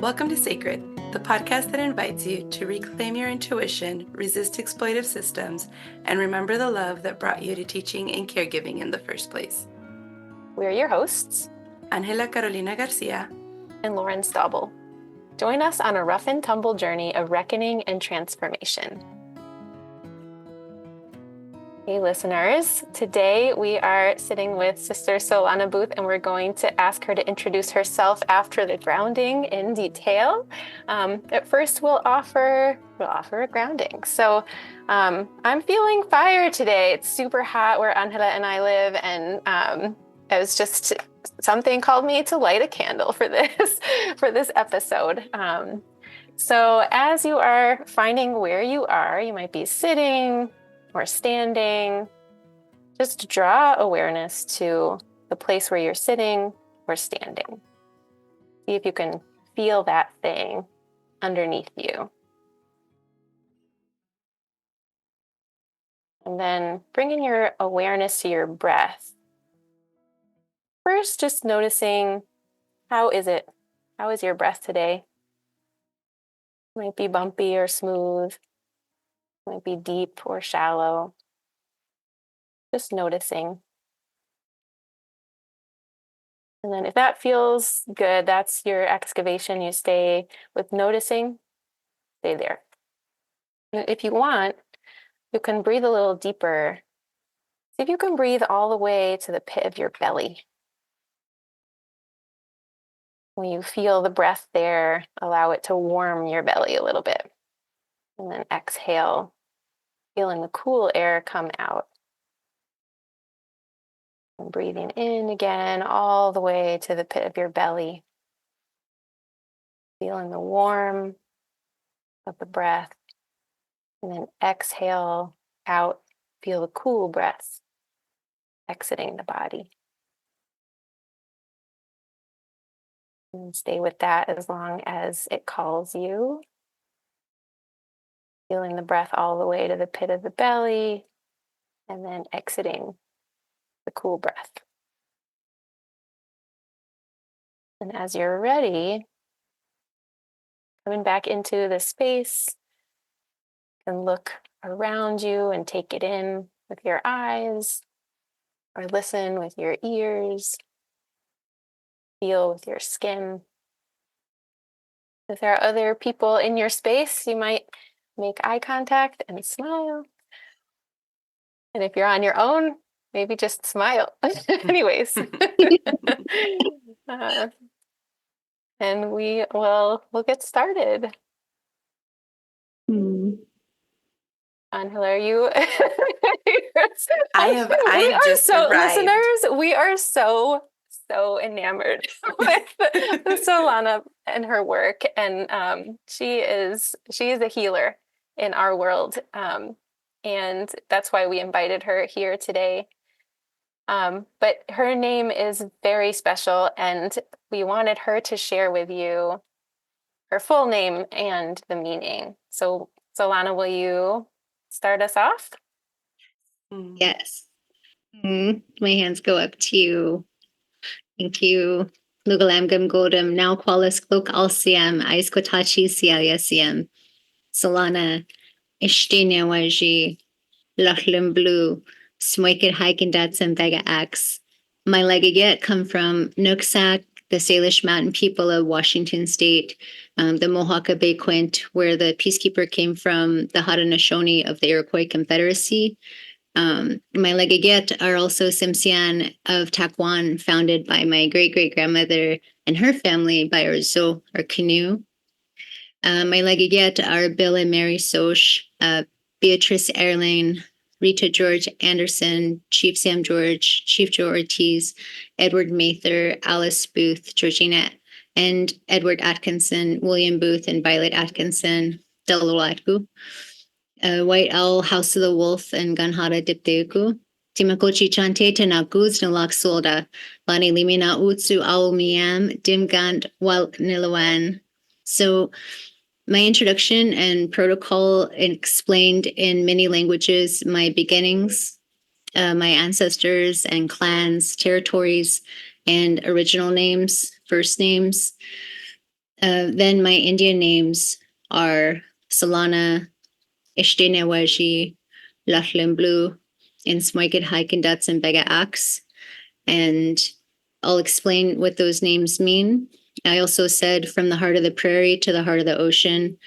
Welcome to Sacred, the podcast that invites you to reclaim your intuition, resist exploitive systems, and remember the love that brought you to teaching and caregiving in the first place. We're your hosts, Angela Carolina Garcia and Lauren Staubel. Join us on a rough and tumble journey of reckoning and transformation. Hey listeners, today we are sitting with Sister Solana Booth, and we're going to ask her to introduce herself after the grounding in detail. At first we'll offer a grounding. So I'm feeling fire today. It's super hot where Angela and I live, and it was just something called me to light a candle for this episode. So as you are finding where you are, you might be sitting or standing. Just draw awareness to the place where you're sitting or standing. See if you can feel that thing underneath you. And then bringing your awareness to your breath. First, just noticing, how is it? How is your breath today? It might be bumpy or smooth. It might be deep or shallow. Just noticing. And then if that feels good, that's your excavation. You stay with noticing, stay there. And if you want, you can breathe a little deeper. See if you can breathe all the way to the pit of your belly. When you feel the breath there, allow it to warm your belly a little bit. And then exhale, feeling the cool air come out. And breathing in again, all the way to the pit of your belly. Feeling the warmth of the breath. And then exhale out, feel the cool breath exiting the body. And stay with that as long as it calls you. Feeling the breath all the way to the pit of the belly, and then exiting the cool breath. And as you're ready, coming back into the space, you can look around you and take it in with your eyes, or listen with your ears, feel with your skin. If there are other people in your space, you might make eye contact and smile. And if you're on your own, maybe just smile. Anyways. And we'll get started. Angela, are you? Listeners, we are so enamored with Solana and her work, and she is a healer in our world, and that's why we invited her here today. But her name is very special, and we wanted her to share with you her full name and the meaning. So, Solana, will you start us off? Yes. My hands go up to you. Thank you. Lugalam gam godam now qualis cloak alciam ais kotachi cialiasiam. Solana Ishtinia waji lachlim blue smoiked hiking dats and vega axe. My legaget come from Nooksack, the Salish Mountain people of Washington State, the Mohawk Bay Quint, where the peacekeeper came from, the Haudenosaunee of the Iroquois Confederacy. My legaget are also Simsian of Taquan, founded by my great-great-grandmother and her family by Orzo, or Canoe. My legaget are Bill and Mary Soch, Beatrice Erling, Rita George Anderson, Chief Sam George, Chief Joe Ortiz, Edward Mather, Alice Booth, Georgina, and Edward Atkinson, William Booth, and Violet Atkinson, Delalatku. White Owl, House of the Wolf, and Ganhara Dipteuku. Timakochi Chante Tanakuz Nalak Solda, Lani Limina Utsu Owl Miam, Dimgant Wal Nilawan. So my introduction and protocol explained in many languages my beginnings, my ancestors and clans, territories, and original names, first names. Then my Indian names are Solana, Ishtinewaji, Lachlan Blue, and Smoikid Haikenduts and Bega Axe. And I'll explain what those names mean. I also said from the heart of the prairie to the heart of the ocean,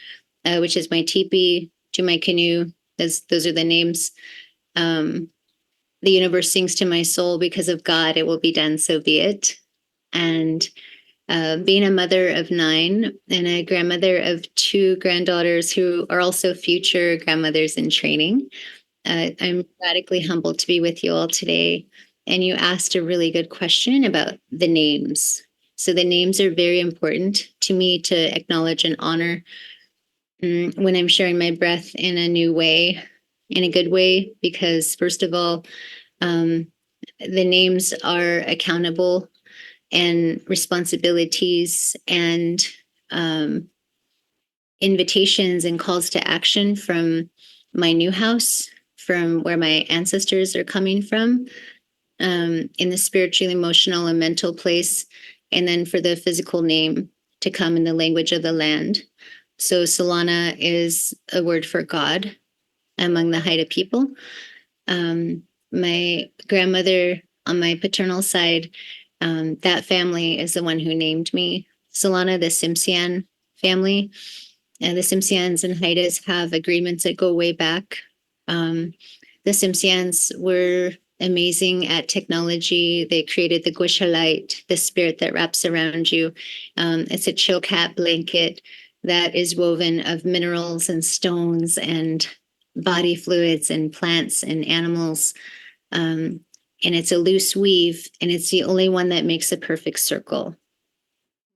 which is my teepee, to my canoe. Those are the names. The universe sings to my soul, because of God, it will be done, so be it. And being a mother of 9 and a grandmother of 2 granddaughters who are also future grandmothers in training, I'm radically humbled to be with you all today. And you asked a really good question about the names. So the names are very important to me to acknowledge and honor when I'm sharing my breath in a new way, in a good way, because first of all, the names are accountable and responsibilities and invitations and calls to action from my new house, from where my ancestors are coming from, in the spiritual, emotional, and mental place, and then for the physical name to come in the language of the land. So Solana is a word for God among the Haida people. My grandmother on my paternal side, that family is the one who named me Solana, the Simsian family. The Simsians and Haidas have agreements that go way back. The Simsians were amazing at technology. They created the Gwisha light, the spirit that wraps around you. It's a chill cat blanket that is woven of minerals and stones and body fluids and plants and animals. And it's a loose weave, and it's the only one that makes a perfect circle.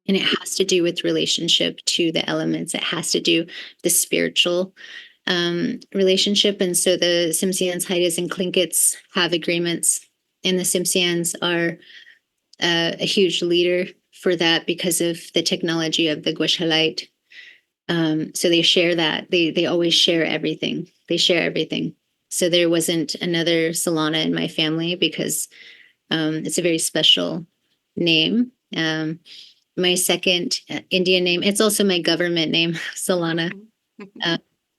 And it has to do with relationship to the elements. It has to do the spiritual relationship. And so the Simsians, Haidas, and Tlinkits have agreements, and the Simsians are a huge leader for that because of the technology of the Gwishalite. So they share that. They always share everything. They share everything. So there wasn't another Solana in my family because it's a very special name. My second Indian name, it's also my government name, Solana.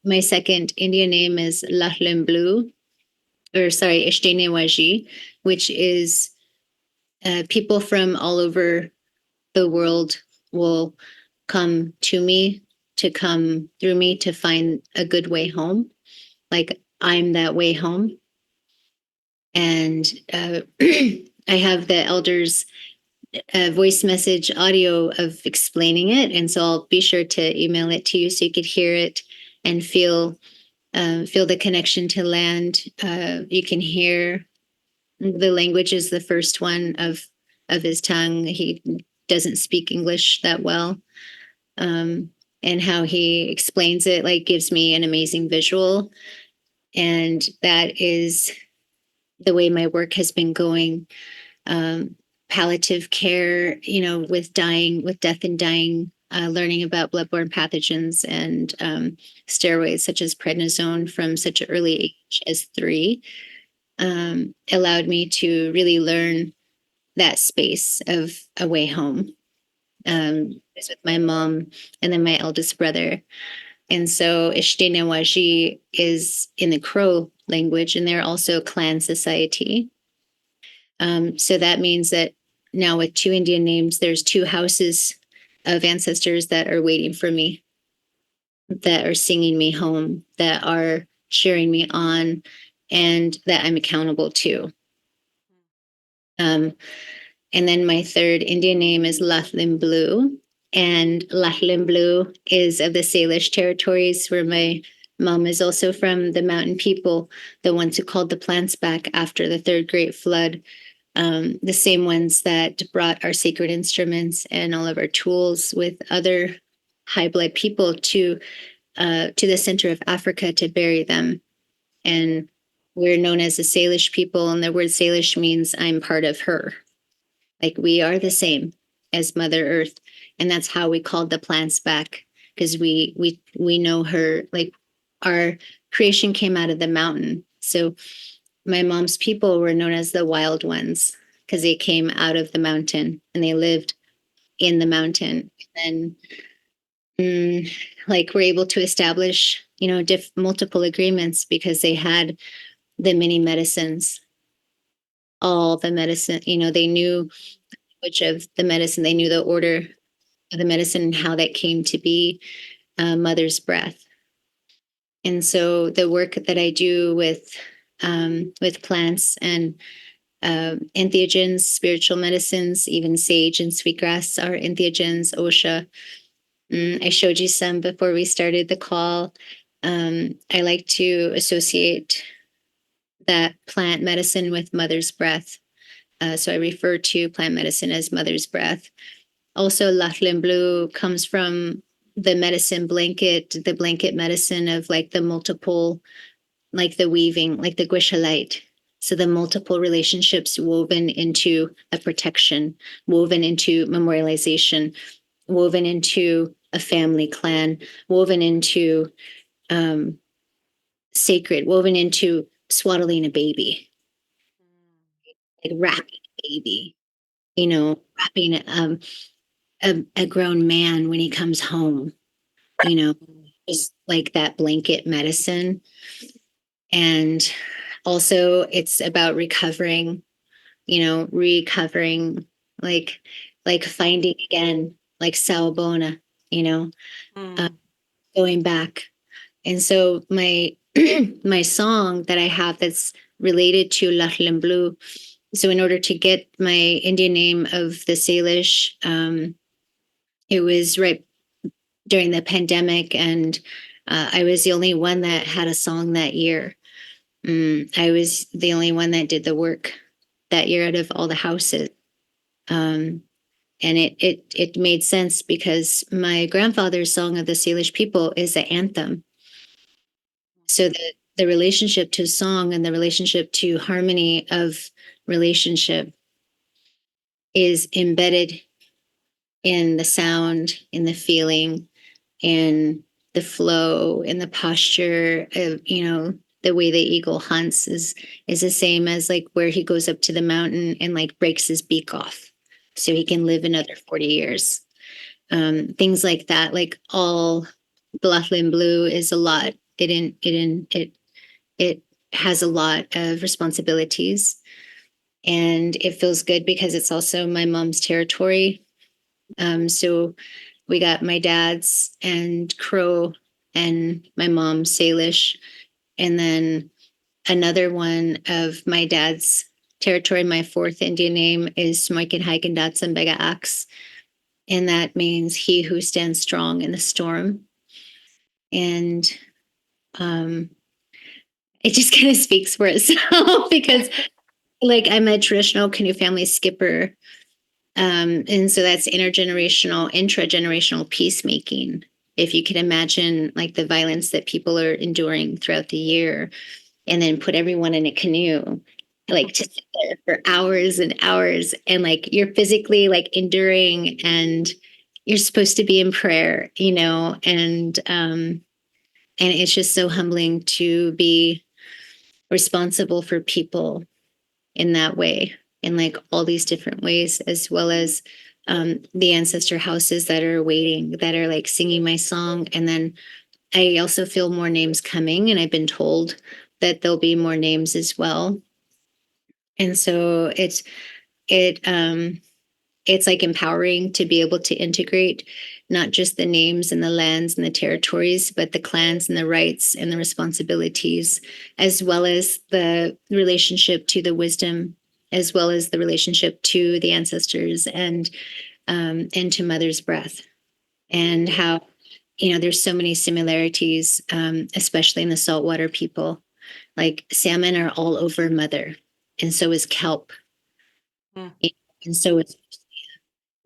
My second Indian name is Lachlan Blue, or sorry, Ishtene Waji, which is people from all over the world will come to me, to come through me to find a good way home. Like I'm that way home. And I have the elders' voice message audio of explaining it. And so I'll be sure to email it to you so you could hear it and feel the connection to land. You can hear the language is the first one of his tongue. He doesn't speak English that well. And how he explains it, like, gives me an amazing visual. And that is the way my work has been going. Palliative care, with death and dying, learning about bloodborne pathogens and steroids such as prednisone from such an early age as 3 allowed me to really learn that space of a way home. It's with my mom and then my eldest brother. And so Ishtinewaji is in the Crow language, and they're also a clan society. So that means that now with 2 Indian names, there's 2 houses of ancestors that are waiting for me, that are singing me home, that are cheering me on, and that I'm accountable to. And then my third Indian name is Lachlan Blue. And Lachlan Blue is of the Salish territories, where my mom is also from, the mountain people, the ones who called the plants back after the 3rd Great Flood. The same ones that brought our sacred instruments and all of our tools with other high blood people to the center of Africa to bury them. And we're known as the Salish people, and the word Salish means I'm part of her. Like we are the same as Mother Earth, and that's how we called the plants back, because we know her. Like our creation came out of the mountain, so my mom's people were known as the wild ones because they came out of the mountain and they lived in the mountain. And then like we're able to establish, multiple agreements because they had the many medicines, all the medicine, they knew which of the medicine, they knew the order of the medicine and how that came to be, mother's breath. And so the work that I do with plants and entheogens, spiritual medicines, even sage and sweetgrass are entheogens, OSHA. I showed you some before we started the call. I like to associate that plant medicine with mother's breath. So I refer to plant medicine as mother's breath. Also, Lachlan Blue comes from the medicine blanket, the blanket medicine of like the multiple, like the weaving, like the guishalite. So the multiple relationships woven into a protection, woven into memorialization, woven into a family clan, woven into sacred, woven into swaddling a baby, like wrapping a baby, wrapping a grown man when he comes home, just like that blanket medicine. And also it's about recovering, like finding again, like Sawubona, going back. And so my my song that I have that's related to Lachlan Blue. So in order to get my Indian name of the Salish, it was right during the pandemic, and I was the only one that had a song that year. I was the only one that did the work that year out of all the houses. And it made sense because my grandfather's song of the Salish people is the anthem. So the relationship to song and the relationship to harmony of relationship is embedded in the sound, in the feeling, in the flow, in the posture of, the way the eagle hunts is the same as like where he goes up to the mountain and like breaks his beak off so he can live another 40 years. Things like that, like all Blufflin Blue is a lot. It has a lot of responsibilities, and it feels good because it's also my mom's territory. So we got my dad's and Crow and my mom's Salish, and then another one of my dad's territory. My fourth Indian name is Smoikin Hiken Datsun Bega Axe, and that means he who stands strong in the storm. And it just kind of speaks for itself because like I'm a traditional canoe family skipper. And so that's intragenerational peacemaking. If you can imagine like the violence that people are enduring throughout the year, and then put everyone in a canoe, like to sit there for hours and hours, and like you're physically like enduring, and you're supposed to be in prayer, and it's just so humbling to be responsible for people in that way, in like all these different ways, as well as the ancestor houses that are waiting, that are like singing my song. And then I also feel more names coming, and I've been told that there'll be more names as well. And so it's like empowering to be able to integrate not just the names and the lands and the territories, but the clans and the rights and the responsibilities, as well as the relationship to the wisdom, as well as the relationship to the ancestors and to mother's breath, and how there's so many similarities, especially in the saltwater people. Like salmon are all over mother, and so is kelp. And so it's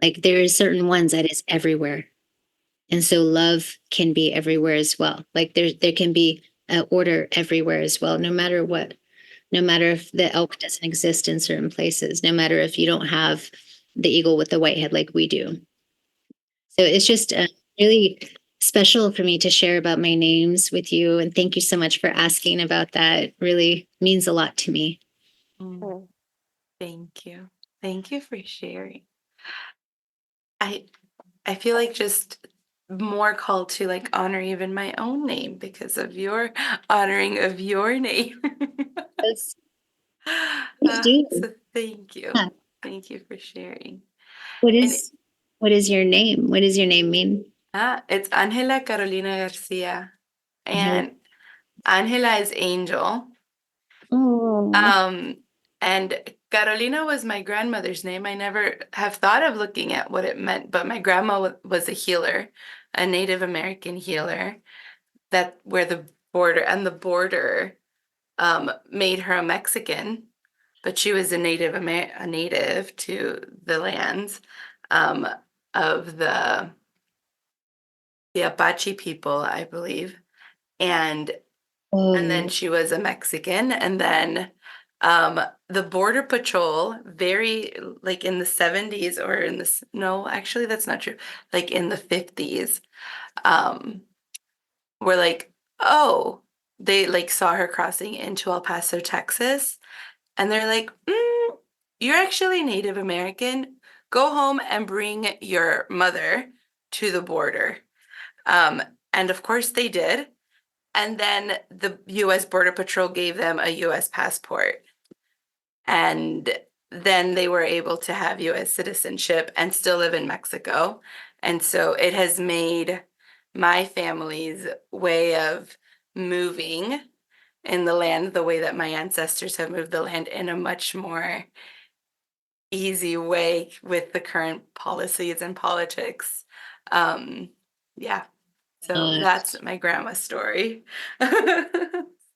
like there are certain ones that is everywhere. And so love can be everywhere as well. Like there can be an order everywhere as well, no matter what. No matter if the elk doesn't exist in certain places, no matter if you don't have the eagle with the white head like we do. So it's just really special for me to share about my names with you. And thank you so much for asking about that. It really means a lot to me. Thank you. Thank you for sharing. I feel like just more called to like honor even my own name because of your honoring of your name. Yes, please do. So thank you. Yeah. Thank you for sharing. What And is what is your name? What does your name mean? it's Angela Carolina Garcia. Angela. And Angela is angel. Oh, Um, and Carolina was my grandmother's name. I never have thought of looking at what it meant, but my grandma was a healer, a Native American healer, that where the border made her a Mexican, but she was a native to the lands um, of the Apache people, I believe. And then oh, she was a Mexican, and then um, the Border Patrol, very like in the 70s or in this, no, actually that's not true, like in the 50s, um, were like, oh, they like saw her crossing into El Paso, Texas, and they're like, you're actually Native American. Go home and bring your mother to the border. Um, and of course they did. And then the US Border Patrol gave them a US passport. And then they were able to have US citizenship and still live in Mexico. And so it has made my family's way of moving in the land the way that my ancestors have moved the land in a much more easy way with the current policies and politics. Yeah. So gosh. that's my grandma's story.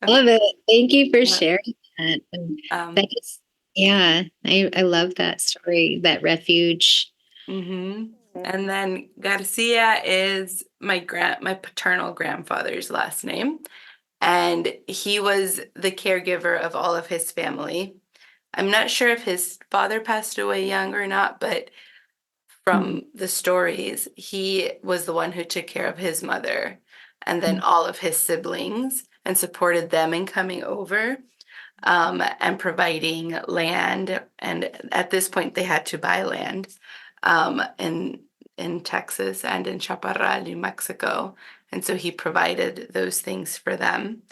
So, Love it. Thank you for yeah. sharing that. And that Um, is, yeah, I love that story, that refuge. mhm. And then Garcia is my paternal grandfather's last name, and he was the caregiver of all of his family. I'm not sure if his father passed away young or not, but from the stories, he was the one who took care of his mother and then all of his siblings and supported them in coming over and providing land. And at this point, they had to buy land in Texas and in Chaparral, New Mexico. And so he provided those things for them.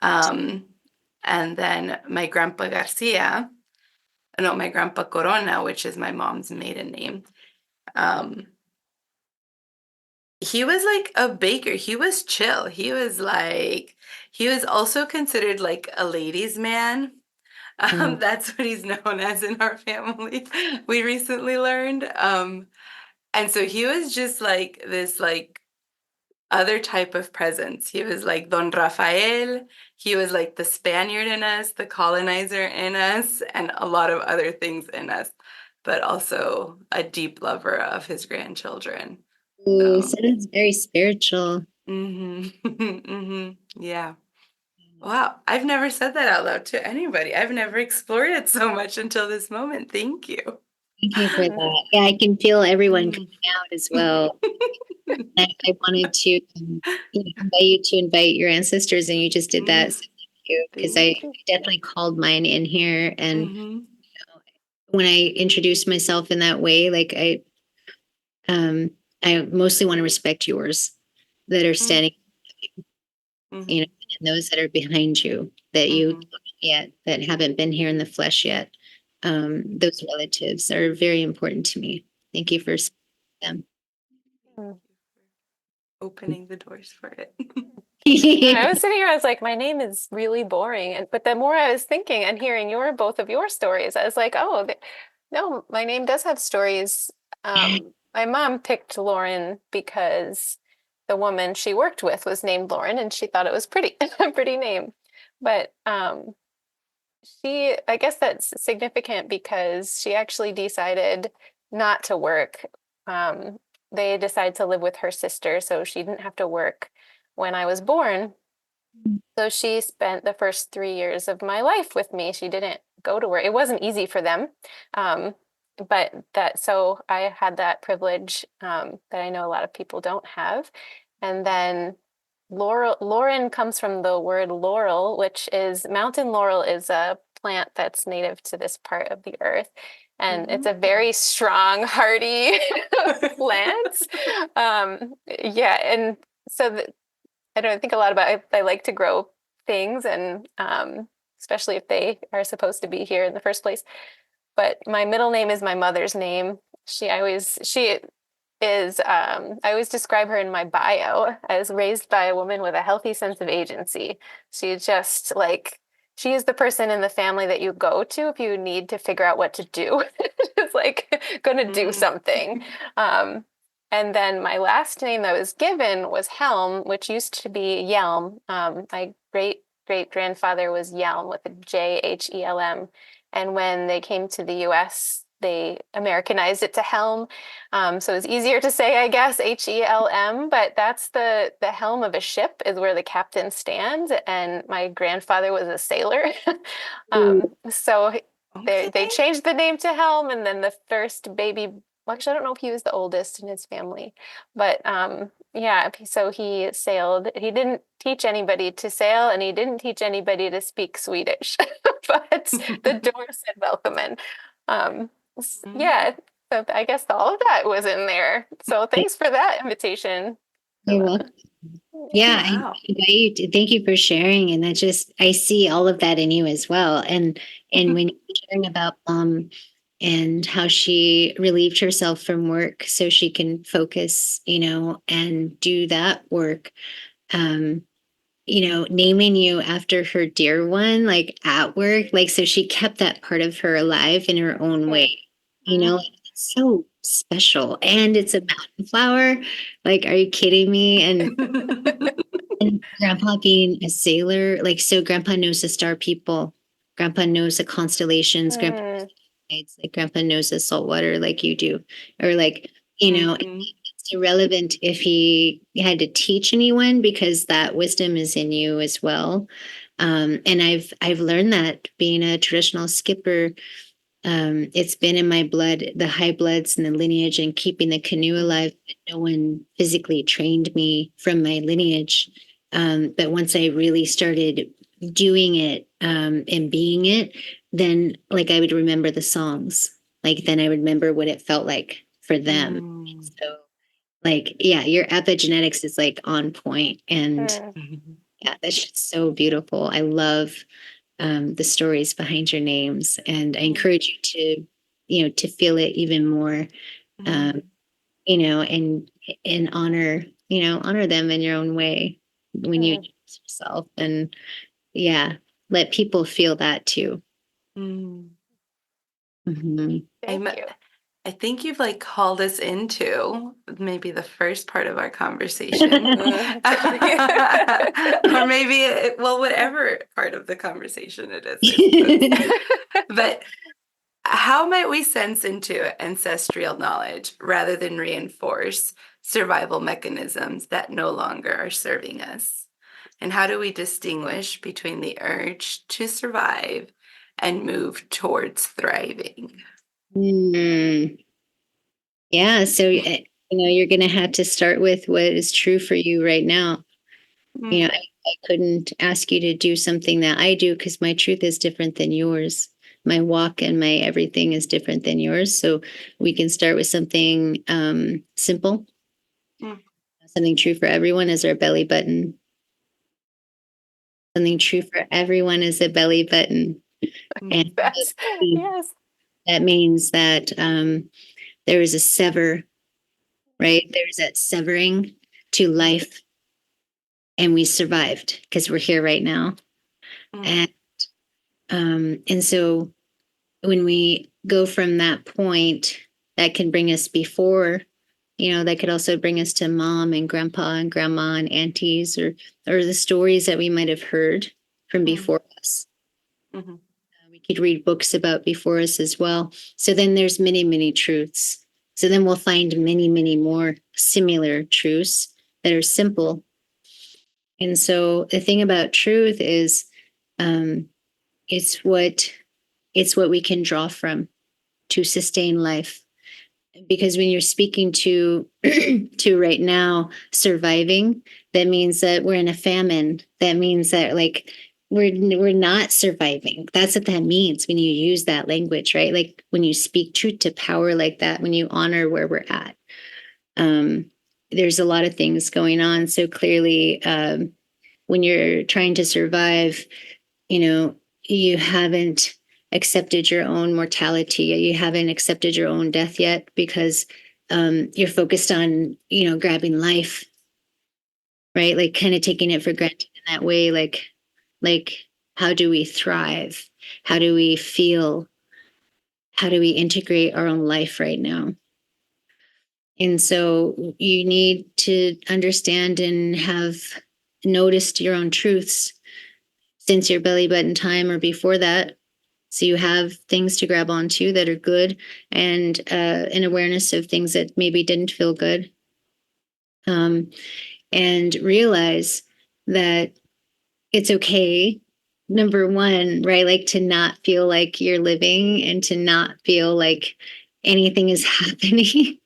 Um, and then my grandpa Garcia, no, my grandpa Corona, which is my mom's maiden name. Um, he was like a baker. He was chill. He was also considered like a ladies' man. Oh, That's what he's known as in our family. We recently learned. And so he was just like this like other type of presence. He was like Don Rafael. He was like the Spaniard in us, the colonizer in us, and a lot of other things in us, but also a deep lover of his grandchildren. ooh, So, sounds very spiritual. yeah. Wow, I've never said that out loud to anybody. I've never explored it so much until this moment. Thank you. Thank you for that. Yeah, I can feel everyone Mhm. coming out as well. I wanted to invite you to invite your ancestors, and you just did that. So thank you, because I Thank you. definitely called mine in here. And Hmm. when I introduced myself in that way, like um, I mostly want to respect yours that are standing, you know, Hmm. and those that are behind you that you Hmm. don't yet that haven't been here in the flesh yet. Those relatives are very important to me. Thank you for them. Opening the doors for it. I was sitting here, I was like, my name is really boring. But the more I was thinking and hearing both of your stories, I was like, oh, no, my name does have stories. My mom picked Lauren because the woman she worked with was named Lauren and she thought it was pretty, a pretty name. But I guess that's significant because she actually decided not to work. Um, they decided to live with her sister, so she didn't have to work when I was born. So she spent the first 3 years of my life with me. She didn't go to work. It wasn't easy for them. Um, but so I had that privilege that I know a lot of people don't have. And then Lauren comes from the word laurel, which is mountain laurel is a plant that's native to this part of the earth. and it's a very strong, hardy plant. Yeah, and so I don't think a lot about. I like to grow things, and especially if they are supposed to be here in the first place. But my middle name is my mother's name. She is, I always describe her in my bio as raised by a woman with a healthy sense of agency. She just like, she is the person in the family that you go to if you need to figure out what to do. It's like gonna do something. And then my last name that was given was Helm, which used to be Yelm. My great grandfather was Yelm with a Jhelm. And when they came to the US, they Americanized it to Helm. So it's easier to say, I guess, Helm, but that's the helm of a ship is where the captain stands. And my grandfather was a sailor. So they changed the name to Helm, and then the first baby, well, actually, I don't know if he was the oldest in his family, but yeah, so he sailed. He didn't teach anybody to sail, and he didn't teach anybody to speak Swedish, but the door said welcome in. Yeah, so I guess all of that was in there. So thanks for that invitation. You're welcome. Yeah, Wow. thank you for sharing. And I see all of that in you as well. And when you're sharing about and how she relieved herself from work so she can focus, and do that work. Naming you after her dear one, like at work, like, so she kept that part of her alive in her own way, it's so special. And it's a mountain flower. Like, are you kidding me? And grandpa being a sailor, like, so grandpa knows the star people, grandpa knows the constellations, grandpa knows the tides, like grandpa knows the salt water like you do, or like, it's irrelevant if he had to teach anyone because that wisdom is in you as well. And I've learned that being a traditional skipper, it's been in my blood, the high bloods and the lineage, and keeping the canoe alive. No one physically trained me from my lineage. But once I really started doing it and being it, then like I would remember the songs. Like then I would remember what it felt like for them. So like, yeah, your epigenetics is like on point. And yeah, that's just so beautiful. I love the stories behind your names, and I encourage you to feel it even more, and honor them in your own way when you choose yourself, and yeah, let people feel that too. Thank you. I think you've like called us into maybe the first part of our conversation, or maybe, whatever part of the conversation it is. But how might we sense into ancestral knowledge rather than reinforce survival mechanisms that no longer are serving us? And how do we distinguish between the urge to survive and move towards thriving? Yeah, so you're going to have to start with what is true for you right now. I couldn't ask you to do something that I do because my truth is different than yours. My walk and my everything is different than yours. So we can start with something simple. Something true for everyone is our belly button. Something true for everyone is a belly button. And yes. that means that there is a sever, right? There's that severing to life. And we survived because we're here right now. And so when we go from that point, that can bring us before, that could also bring us to mom and grandpa and grandma and aunties, or the stories that we might have heard from before us. We could read books about before us as well. So then there's many, many truths. So then we'll find many, many more similar truths that are simple. And so the thing about truth is, it's what we can draw from to sustain life. Because when you're speaking to right now surviving, that means that we're in a famine. That means that like we're not surviving. That's what that means when you use that language, right? Like when you speak truth to power like that, when you honor where we're at. There's a lot of things going on. So clearly, when you're trying to survive, you haven't accepted your own mortality. You haven't accepted your own death yet because you're focused on, grabbing life, right? Like kind of taking it for granted in that way. Like how do we thrive? How do we feel? How do we integrate our own life right now? And so you need to understand and have noticed your own truths since your belly button time or before that. So you have things to grab onto that are good, and an awareness of things that maybe didn't feel good. And realize that it's okay. Number one, right? Like to not feel like you're living and to not feel like anything is happening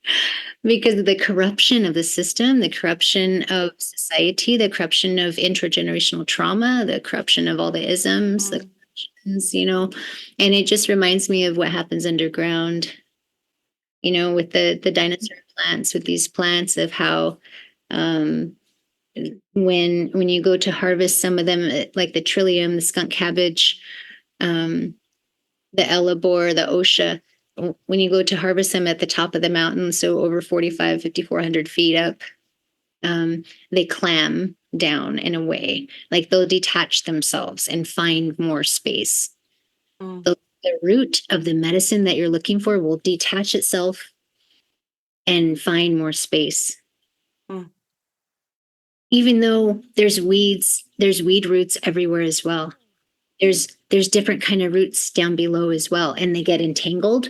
because of the corruption of the system, the corruption of society, the corruption of intergenerational trauma, the corruption of all the isms, the corruptions, and it just reminds me of what happens underground, with the dinosaur plants, with these plants of how, when you go to harvest some of them, like the trillium, the skunk cabbage, the hellebore, the osha, when you go to harvest them at the top of the mountain, so over 5,400 feet up, they clam down in a way, like they'll detach themselves and find more space. The root of the medicine that you're looking for will detach itself and find more space. Even though there's weed roots everywhere as well. There's different kind of roots down below as well, and they get entangled,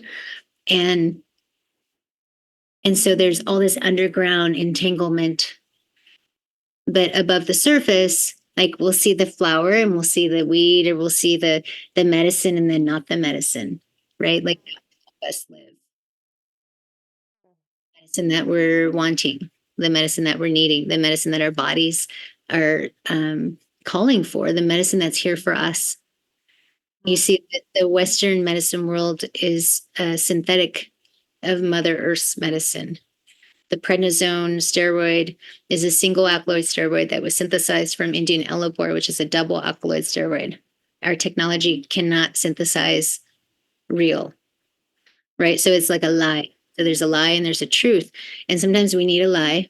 and so there's all this underground entanglement. But above the surface, like we'll see the flower and we'll see the weed, or we'll see the medicine and then not the medicine, right? Like help us live. Medicine that we're wanting, the medicine that we're needing, the medicine that our bodies are calling for, the medicine that's here for us. You see, the Western medicine world is a synthetic of Mother Earth's medicine. The prednisone steroid is a single alkaloid steroid that was synthesized from Indian hellebore, which is a double alkaloid steroid. Our technology cannot synthesize real, right? So it's like a lie. So there's a lie and there's a truth. And sometimes we need a lie.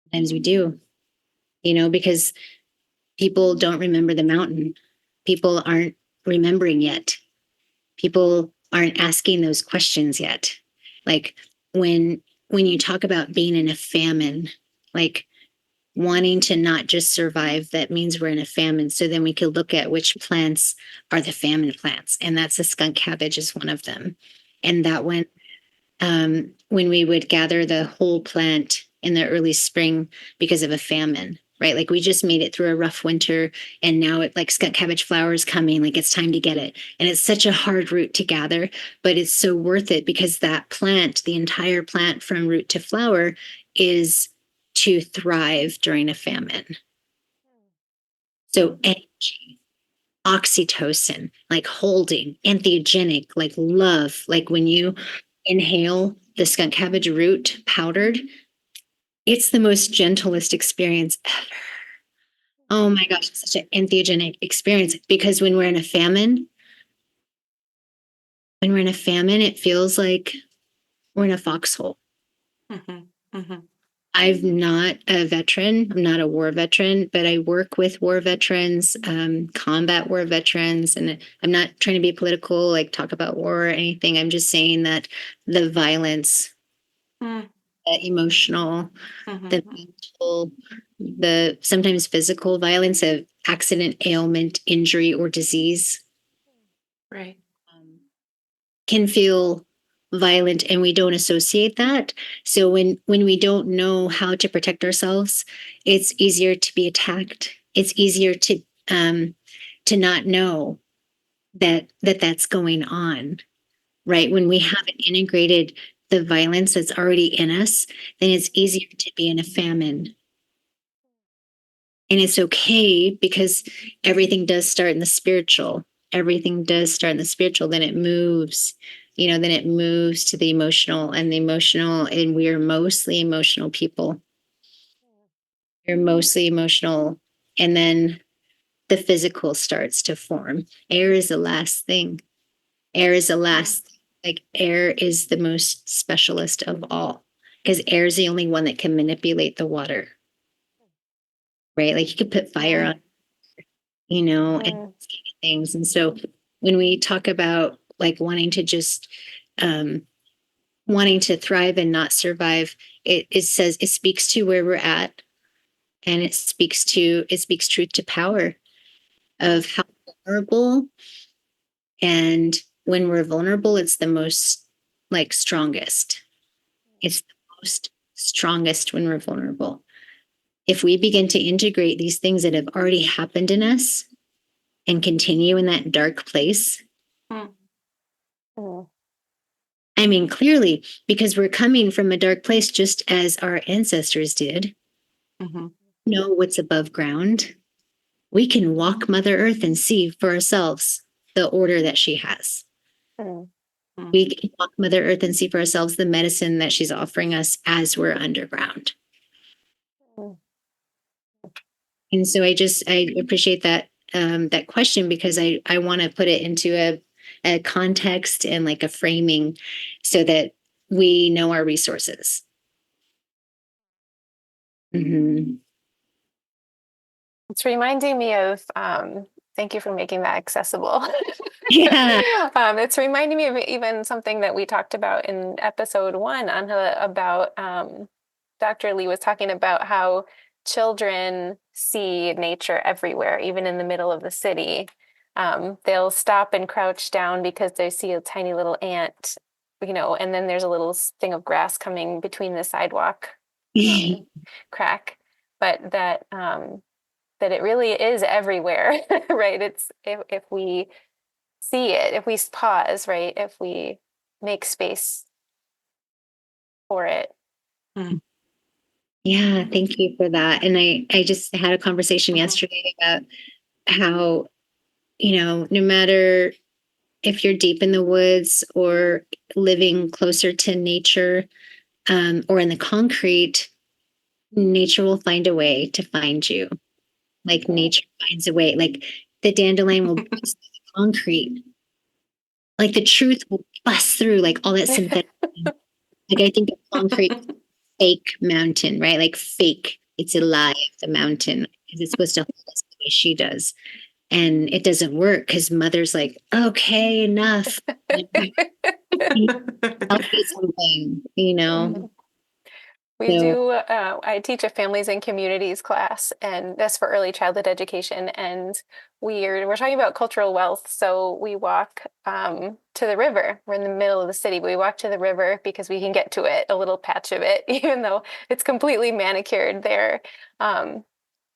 Sometimes we do, because people don't remember the mountain. People aren't remembering yet. People aren't asking those questions yet. Like when you talk about being in a famine, like wanting to not just survive, that means we're in a famine. So then we could look at which plants are the famine plants. And that's the skunk cabbage is one of them. And that one, when we would gather the whole plant in the early spring because of a famine, right? Like we just made it through a rough winter, and now it like skunk cabbage flower is coming, like it's time to get it. And it's such a hard root to gather, but it's so worth it because that plant, the entire plant from root to flower, is to thrive during a famine. So energy, oxytocin, like holding, entheogenic, like love, like when you inhale the skunk cabbage root powdered, it's the most gentlest experience ever. Oh my gosh, it's such an entheogenic experience because when we're in a famine, it feels like we're in a foxhole. I'm not a veteran. I'm not a war veteran, but I work with war veterans, combat war veterans. And I'm not trying to be political, like talk about war or anything. I'm just saying that the violence, the emotional, the mental, the sometimes physical violence of accident, ailment, injury, or disease, Right. can feel violent, and we don't associate that. So when we don't know how to protect ourselves, it's easier to be attacked. It's easier to not know that's going on, right? When we haven't integrated the violence that's already in us, then it's easier to be in a famine. And it's okay because everything does start in the spiritual. Everything does start in the spiritual. Then it moves, then it moves to the emotional and the emotional. And we are mostly emotional people. We're mostly emotional. And then the physical starts to form. Air is the last thing. Air is the last, like air is the most specialist of all because air is the only one that can manipulate the water, right? Like you could put fire on, and things. And so when we talk about like wanting to just, wanting to thrive and not survive, it says, it speaks to where we're at, and it speaks truth to power of how vulnerable. And when we're vulnerable, it's the most like strongest. It's the most strongest when we're vulnerable. If we begin to integrate these things that have already happened in us and continue in that dark place, I mean, clearly, because we're coming from a dark place, just as our ancestors did, know what's above ground. We can walk Mother Earth and see for ourselves the order that she has. We can walk Mother Earth and see for ourselves the medicine that she's offering us as we're underground. And so I appreciate that that question, because I want to put it into a context and like a framing so that we know our resources. It's reminding me of, thank you for making that accessible. Yeah. It's reminding me of even something that we talked about in episode 1 on about Dr. Lee was talking about how children see nature everywhere, even in the middle of the city. They'll stop and crouch down because they see a tiny little ant, and then there's a little thing of grass coming between the sidewalk crack. But that it really is everywhere, right? It's if we see it, if we pause, right? If we make space for it. Yeah, thank you for that. And I just had a conversation yesterday about how, no matter if you're deep in the woods or living closer to nature, or in the concrete, nature will find a way to find you. Like nature finds a way. Like the dandelion will bust through the concrete. Like the truth will bust through like all that synthetic. Like I think of concrete, fake mountain, right? Like fake. It's alive, the mountain, because it's supposed to hold us the way she does. And it doesn't work because mother's like, okay, enough. I'll do something, We do. I teach a families and communities class, and that's for early childhood education. And we're talking about cultural wealth. So we walk to the river. We're in the middle of the city, but we walk to the river because we can get to it, a little patch of it, even though it's completely manicured there.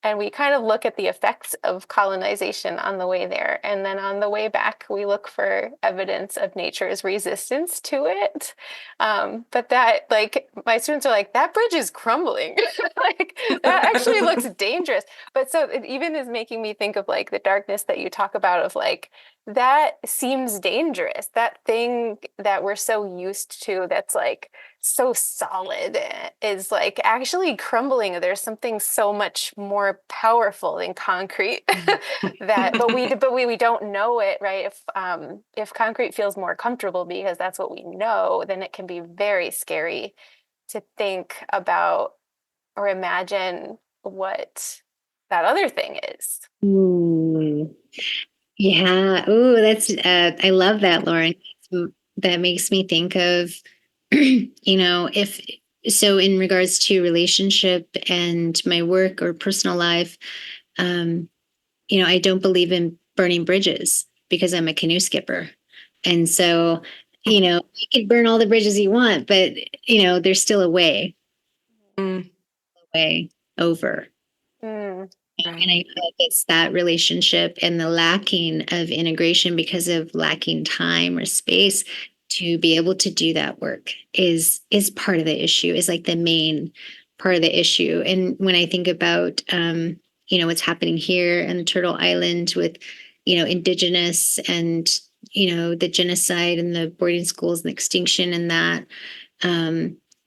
And we kind of look at the effects of colonization on the way there. And then on the way back, we look for evidence of nature's resistance to it. But that, like, my students are like, that bridge is crumbling. Like, that actually looks dangerous. But so it even is making me think of like the darkness that you talk about of like, that seems dangerous. That thing that we're so used to that's like so solid is like actually crumbling. There's something so much more powerful than concrete but we don't know it, right? If concrete feels more comfortable because that's what we know, then it can be very scary to think about or imagine what that other thing is. Yeah. Oh, that's I love that, Lauren. That makes me think of, if so in regards to relationship and my work or personal life, I don't believe in burning bridges because I'm a canoe skipper. And so, you can burn all the bridges you want, but there's still a way over. And I feel like it's that relationship and the lacking of integration because of lacking time or space to be able to do that work is part of the issue, is like the main part of the issue. And when I think about what's happening here in the Turtle Island with, Indigenous and, the genocide and the boarding schools and extinction and that.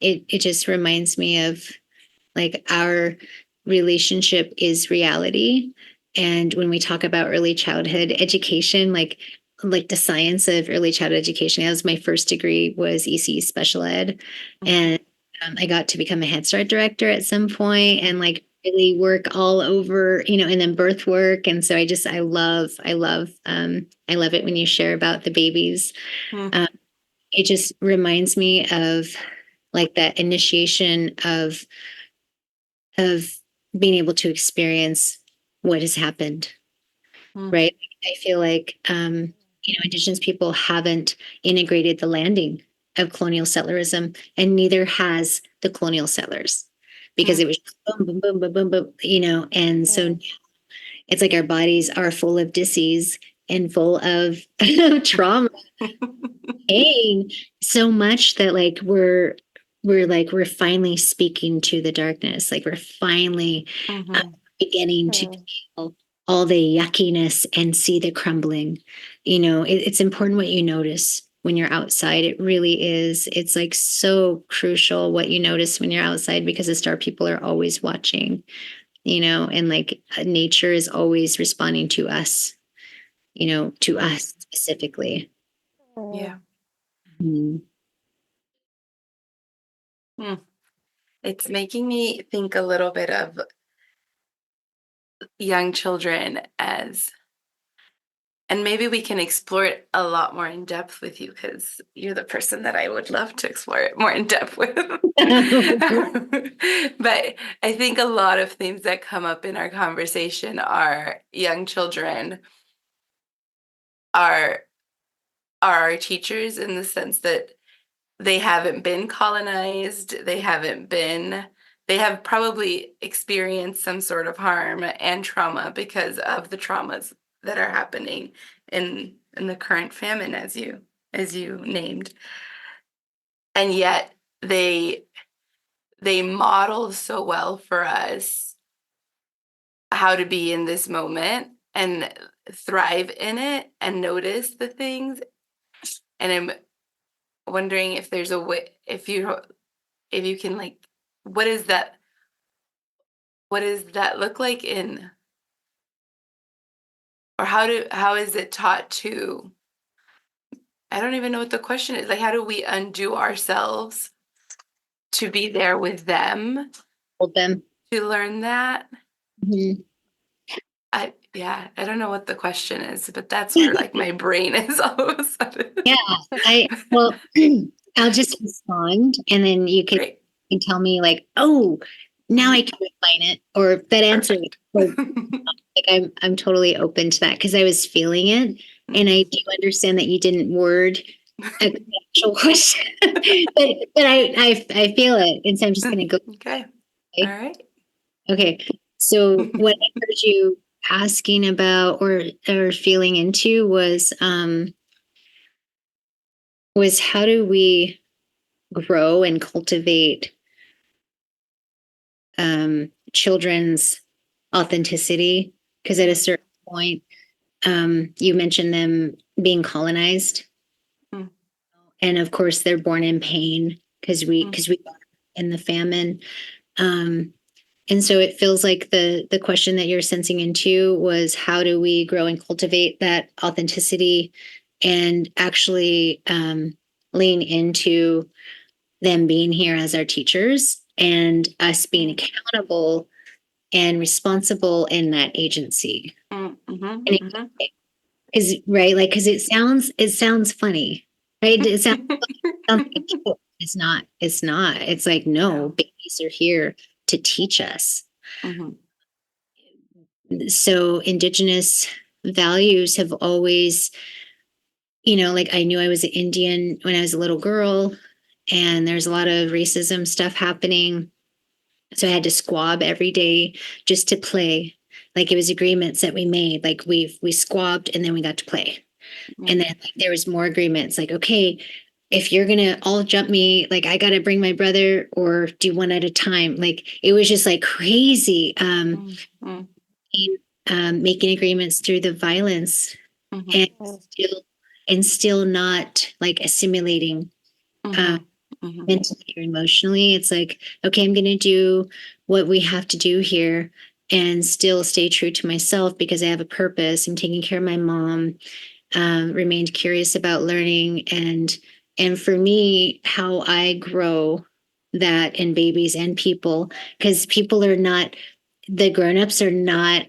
It just reminds me of like our relationship is reality. And when we talk about early childhood education, like the science of early childhood education, that was my first degree, was ECE special ed. And I got to become a Head Start director at some point and like really work all over, and then birth work. And so I love it when you share about the babies. It just reminds me of like that initiation of being able to experience what has happened, right? I feel like Indigenous people haven't integrated the landing of colonial settlerism, and neither has the colonial settlers, because it was boom, boom, boom, boom, boom, boom, and so it's like our bodies are full of disease and full of trauma, pain, so much that like we're finally speaking to the darkness. Like we're finally beginning to feel all the yuckiness and see the crumbling. It's important what you notice when you're outside. It really is. It's like so crucial what you notice when you're outside, because the star people are always watching, and like nature is always responding to us, to us specifically. Yeah. Mm. It's making me think a little bit of young children and maybe we can explore it a lot more in depth with you, because you're the person that I would love to explore it more in depth with. But I think a lot of themes that come up in our conversation are young children are our teachers, in the sense that they haven't been colonized, they have probably experienced some sort of harm and trauma because of the traumas that are happening in the current famine, as you named. And yet they model so well for us how to be in this moment and thrive in it and notice the things. And I'm wondering if there's a way, if you can, like, what does that look like in, or how is it taught to, I don't even know what the question is, like, how do we undo ourselves to be there with them, Hold them. to learn that? Mhm. I don't know what the question is, but that's where like my brain is all of a sudden. Yeah, I'll just respond, and then you can Great. tell me like, oh, now I can refine it, or that answer. Like I'm totally open to that, because I was feeling it, and I do understand that you didn't word an actual question, but I feel it, and so I'm just going to go. Okay. All right. Okay. So what I heard you asking about or feeling into was how do we grow and cultivate children's authenticity? Because at a certain point, you mentioned them being colonized, and of course they're born in pain because we are in the famine. And so it feels like the question that you're sensing into was, how do we grow and cultivate that authenticity and actually lean into them being here as our teachers and us being accountable and responsible in that agency. Because right, like, because it sounds funny, right? It sounds like it's not. It's like, no, babies are here to teach us. So Indigenous values have always, like, I knew I was an Indian when I was a little girl, and there's a lot of racism stuff happening. So I had to squab every day just to play. Like, it was agreements that we made. Like, we squabbed and then we got to play. And then like, there was more agreements. Like, okay, if you're gonna all jump me, like, I gotta bring my brother, or do one at a time. Like, it was just like crazy. making agreements through the violence, Mhm. and still not like assimilating Mhm. Mhm. mentally or emotionally. It's like, okay, I'm going to do what we have to do here and still stay true to myself because I have a purpose. I'm taking care of my mom, remained curious about learning, and for me, how I grow that in babies and people, because people are not, the grown-ups are not,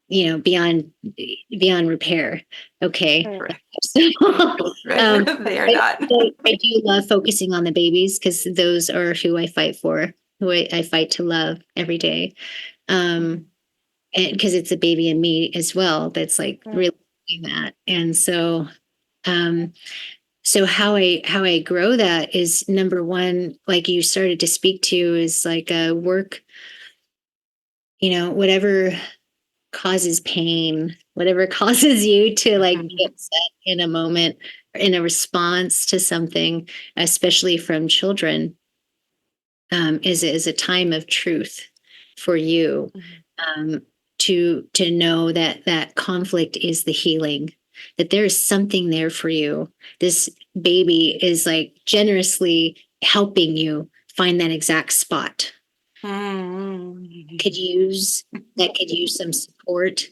beyond repair. Okay. Correct. So, Right. They are I, not. I do love focusing on the babies because those are who I fight for, who I fight to love every day. And because it's a baby in me as well, that's like really doing that. And um, so how I grow that is, number one, like you started to speak to, is like a work, whatever causes pain, whatever causes you to like be upset in a moment, in a response to something, especially from children, is a time of truth for you, um, to know that that conflict is the healing, that there is something there for you. This baby is like generously helping you find that exact spot. Could use could use some support,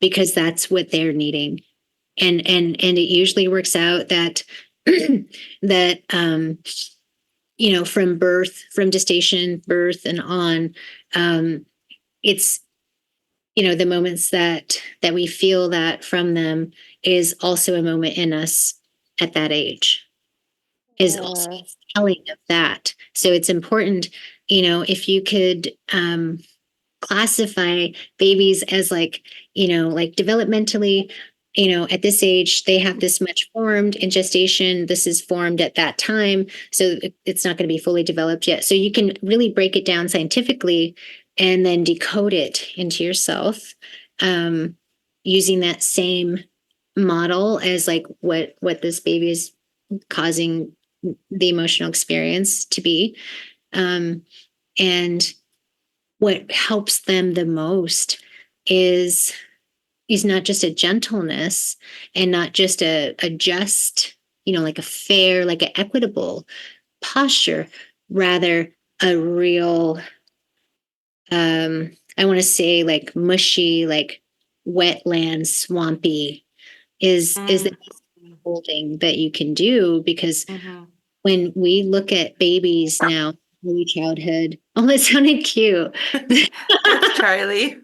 because that's what they're needing. And it usually works out that that from birth, from gestation, birth, and on, it's, the moments that we feel that from them is also a moment in us at that age, is also telling of that. So it's important, if you could classify babies as like, like developmentally, at this age, they have this much formed in gestation. This is formed at that time. So it's not going to be fully developed yet. So you can really break it down scientifically and then decode it into yourself, using that same model as like what this baby is causing the emotional experience to be. And what helps them the most is is not just a gentleness, and not just a just, like a fair, like an equitable posture, rather a real, I want to say like mushy, like wetland, swampy, is the holding that you can do. Because when we look at babies now, early childhood, oh, that sounded cute. That's Charlie.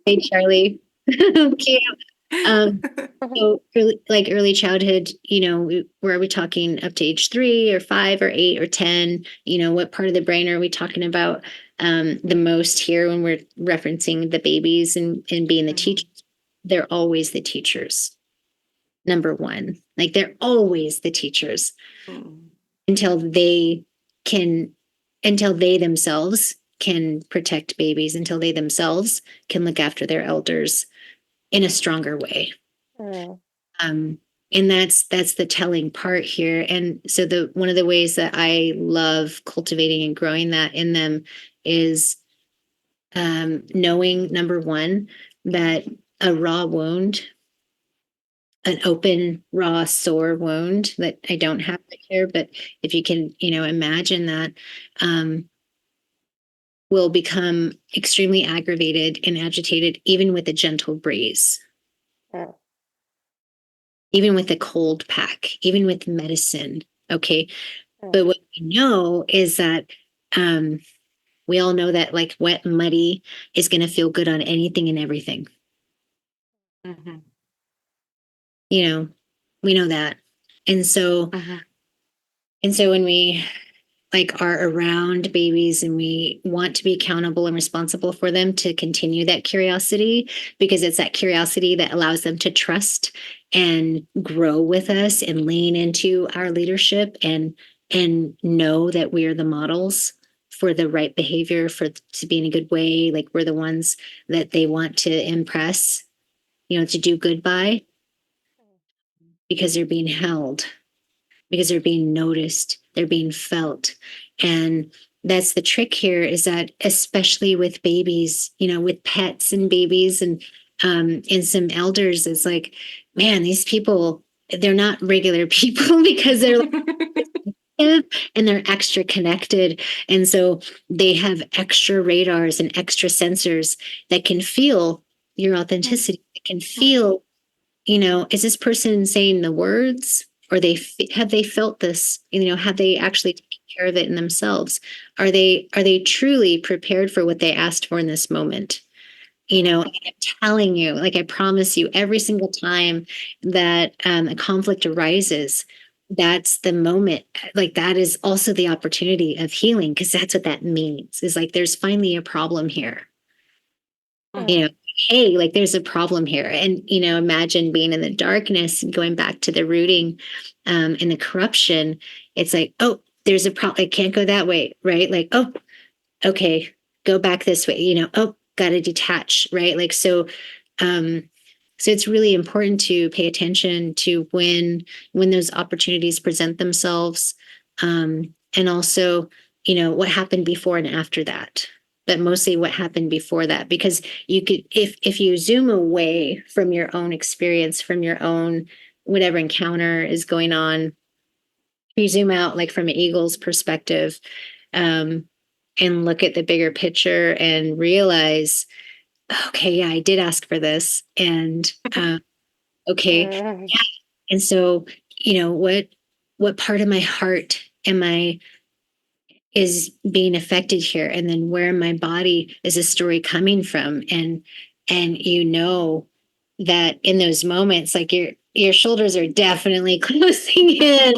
Hey, Charlie. Cute. Um, so early childhood, where are we talking, up to age 3 or 5 or 8 or 10? What part of the brain are we talking about the most here when we're referencing the babies and being the teachers? They're always the teachers. Number one, like they're always the teachers until they can, until they themselves can protect babies, until they themselves can look after their elders in a stronger way. Um, and that's the telling part here. And so the one of the ways that I love cultivating and growing that in them is, knowing, number one, that a raw wound, an open, raw, sore wound that I don't have right here, but if you can, imagine that, will become extremely aggravated and agitated, even with a gentle breeze, even with a cold pack, even with medicine. Okay. But what we know is that, we all know that like wet, muddy is going to feel good on anything and everything. We know that. And so, when we like are around babies and we want to be accountable and responsible for them, to continue that curiosity, because it's that curiosity that allows them to trust and grow with us and lean into our leadership, and know that we are the models for the right behavior, for to be in a good way. Like we're the ones that they want to impress, to do good by, because they're being held, because they're being noticed, they're being felt. And that's the trick here, is that especially with babies, with pets and babies and some elders, it's like, man, these people, they're not regular people because they're and they're extra connected. And so they have extra radars and extra sensors that can feel your authenticity. It can feel, is this person saying the words, or have they felt this? Have they actually taken care of it in themselves? Are they truly prepared for what they asked for in this moment? I'm telling you, like I promise you, every single time that a conflict arises, that's the moment. Like that is also the opportunity of healing, because that's what that means. Is like there's finally a problem here. Hey, like there's a problem here. And imagine being in the darkness and going back to the rooting and the corruption. It's like, oh, there's a problem. I can't go that way, right? Like, oh, okay, go back this way. Oh, got to detach, right? Like so it's really important to pay attention to when those opportunities present themselves, and also what happened before and after that, but mostly what happened before that, because you could, if you zoom away from your own experience, from your own whatever encounter is going on, you zoom out like from an eagle's perspective, and look at the bigger picture and realize, okay, yeah, I did ask for this. And okay. Yeah. And so, what part of my heart is being affected here? And then where in my body is this story coming from? And that in those moments, like your shoulders are definitely closing in,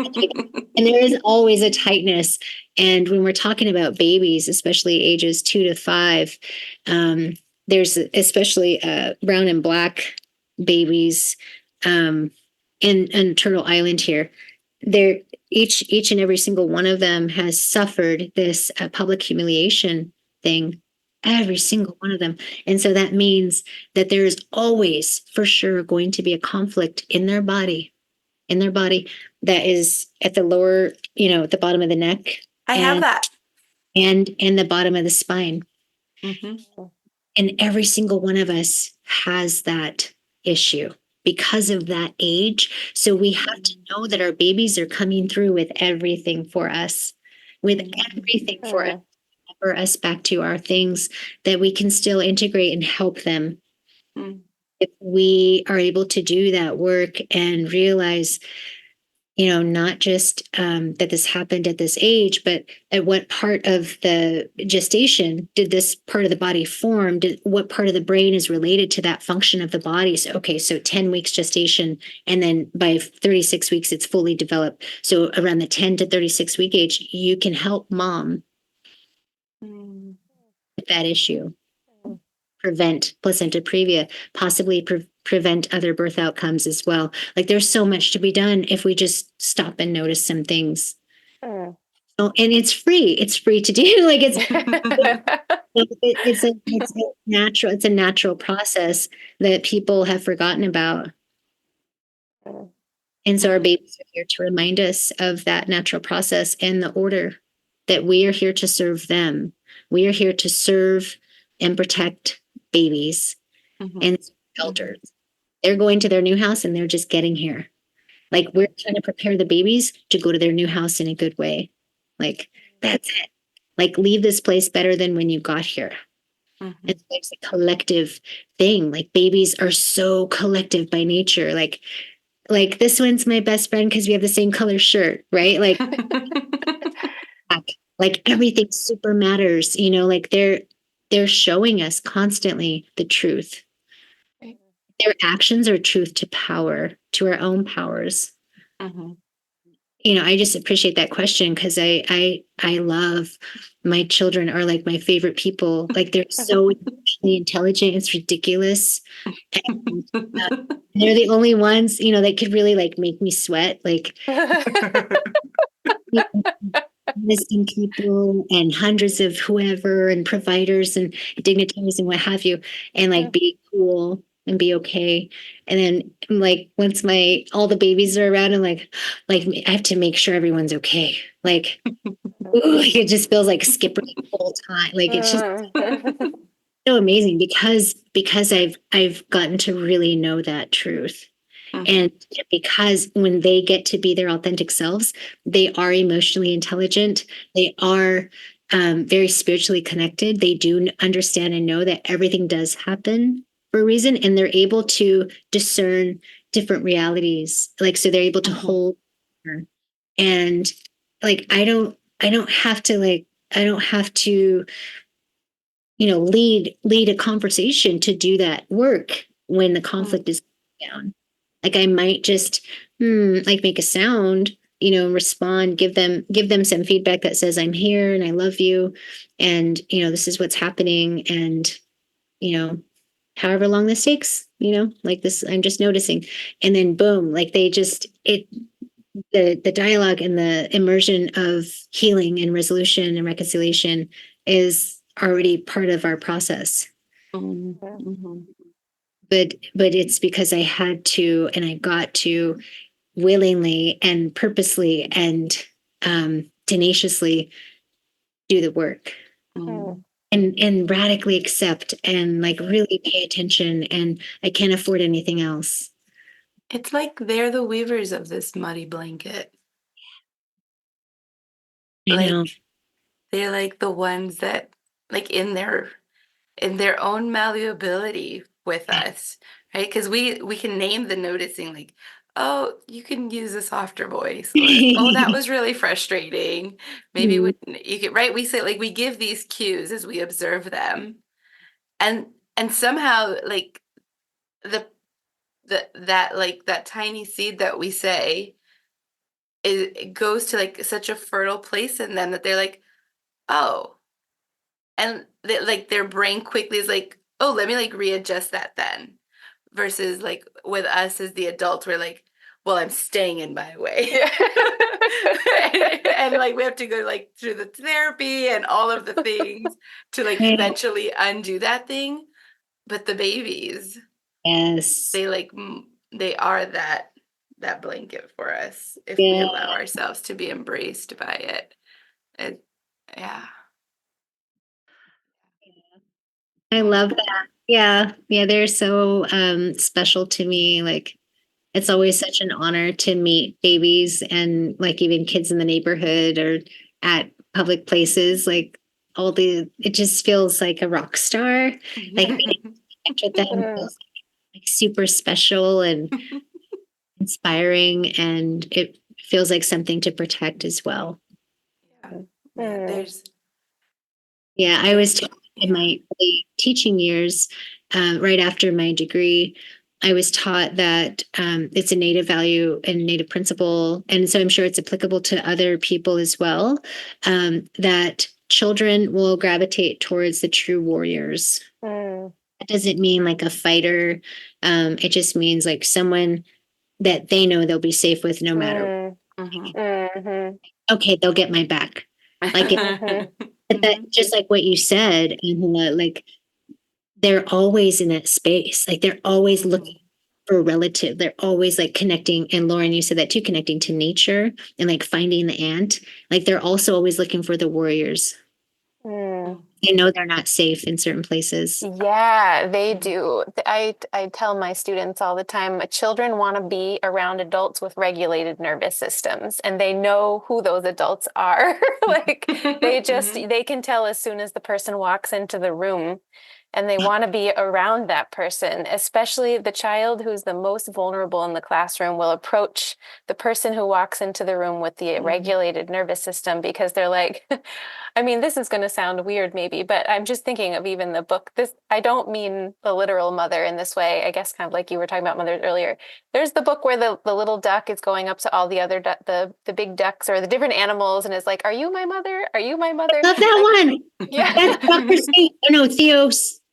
and there is always a tightness. And when we're talking about babies, especially ages 2 to 5, there's especially brown and black babies in Turtle Island here. They're each and every single one of them has suffered this public humiliation thing, every single one of them. And so that means that there is always for sure going to be a conflict in their body that is at the lower, at the bottom of the neck. I have that. And in the bottom of the spine. Mm-hmm. And every single one of us has that issue because of that age. So we have to know that our babies are coming through with everything for us, for us back to our things that we can still integrate and help them. If we are able to do that work and realize, not just that this happened at this age, but at what part of the gestation did this part of the body form? What part of the brain is related to that function of the body? So, okay, so 10 weeks gestation, and then by 36 weeks, it's fully developed. So around the 10 to 36 week age, you can help mom with that issue. Prevent placenta previa, possibly prevent other birth outcomes as well. Like there's so much to be done if we just stop and notice some things. Oh, and it's free. It's free to do. Like it's a natural process that people have forgotten about. And so our babies are here to remind us of that natural process and the order that we are here to serve them. We are here to serve and protect babies and elders. They're going to their new house and they're just getting here. Like we're trying to prepare the babies to go to their new house in a good way. Like that's it. Like leave this place better than when you got here. It's a collective thing. Like babies are so collective by nature. Like this one's my best friend because we have the same color shirt, right? Like everything super matters, like they're showing us constantly the truth. Their actions are truth to power, to our own powers. I just appreciate that question because I love my children are like my favorite people. Like they're so intelligent, it's ridiculous. And, they're the only ones, that could really like make me sweat. Like missing people and hundreds of whoever and providers and dignitaries and what have you, and like be cool and be okay. And then like once all the babies are around, and like I have to make sure everyone's okay. Like ooh, like it just feels like skipping the whole time. Like it's just so amazing because I've gotten to really know that truth. And because when they get to be their authentic selves, they are emotionally intelligent. They are very spiritually connected. They do understand and know that everything does happen for a reason, and they're able to discern different realities. Like, so they're able to hold, and like, I don't have to lead a conversation to do that work when the conflict is down. Like I might just like make a sound, respond, give them some feedback that says I'm here and I love you, and this is what's happening, and however long this takes, like this, I'm just noticing, and then boom, like they just it the dialogue and the immersion of healing and resolution and reconciliation is already part of our process. But it's because I had to, and I got to willingly and purposely and tenaciously do the work, and radically accept and like really pay attention, and I can't afford anything else. It's like they're the weavers of this muddy blanket. Like they're like the ones that, like, in their own malleability with us, right? Because we can name the noticing, like, oh, you can use a softer voice, or oh, that was really frustrating. Maybe you could, right? We say, like, we give these cues as we observe them, and somehow, like, the that, like, that tiny seed that we say, it goes to like such a fertile place in them that they're like, oh, and they, like, their brain quickly is like, oh, let me like readjust that then, versus like with us as the adults, we're like, well, I'm staying in my way. And like we have to go like through the therapy and all of the things to like eventually undo that thing. But the babies, Yes, they like they are that blanket for us if we allow ourselves to be embraced by it. Yeah. I love that. Yeah, they're so special to me. Like it's always such an honor to meet babies and like even kids in the neighborhood or at public places. Like it just feels like a rock star. Like being with them feels like super special and inspiring, and it feels like something to protect as well. There's I was taught in my early teaching years, right after my degree, I was taught that it's a Native value and Native principle, and so I'm sure it's applicable to other people as well, that children will gravitate towards the true warriors. That doesn't mean like a fighter. It just means like someone that they know they'll be safe with no matter. Okay, they'll get my back. Like but that, just like what you said, Angela, like they're always in that space. Like they're always looking for a relative. They're always like connecting. And Lauren, you said that too, connecting to nature and like finding the ant. Like they're also always looking for the warriors. They know they're not safe in certain places. Yeah, they do. I tell my students all the time, children want to be around adults with regulated nervous systems, and they know who those adults are. Like they can tell as soon as the person walks into the room, and they want to be around that person. Especially the child who's the most vulnerable in the classroom will approach the person who walks into the room with the regulated nervous system, because they're like, I mean, this is going to sound weird maybe, but I'm just thinking of even the book. I don't mean the literal mother in this way. I guess kind of like you were talking about mothers earlier. There's the book where the little duck is going up to all the other the big ducks or the different animals and is like, "Are you my mother? Are you my mother?" I love that like, one. Yeah, that's Dr. Steve. Oh no,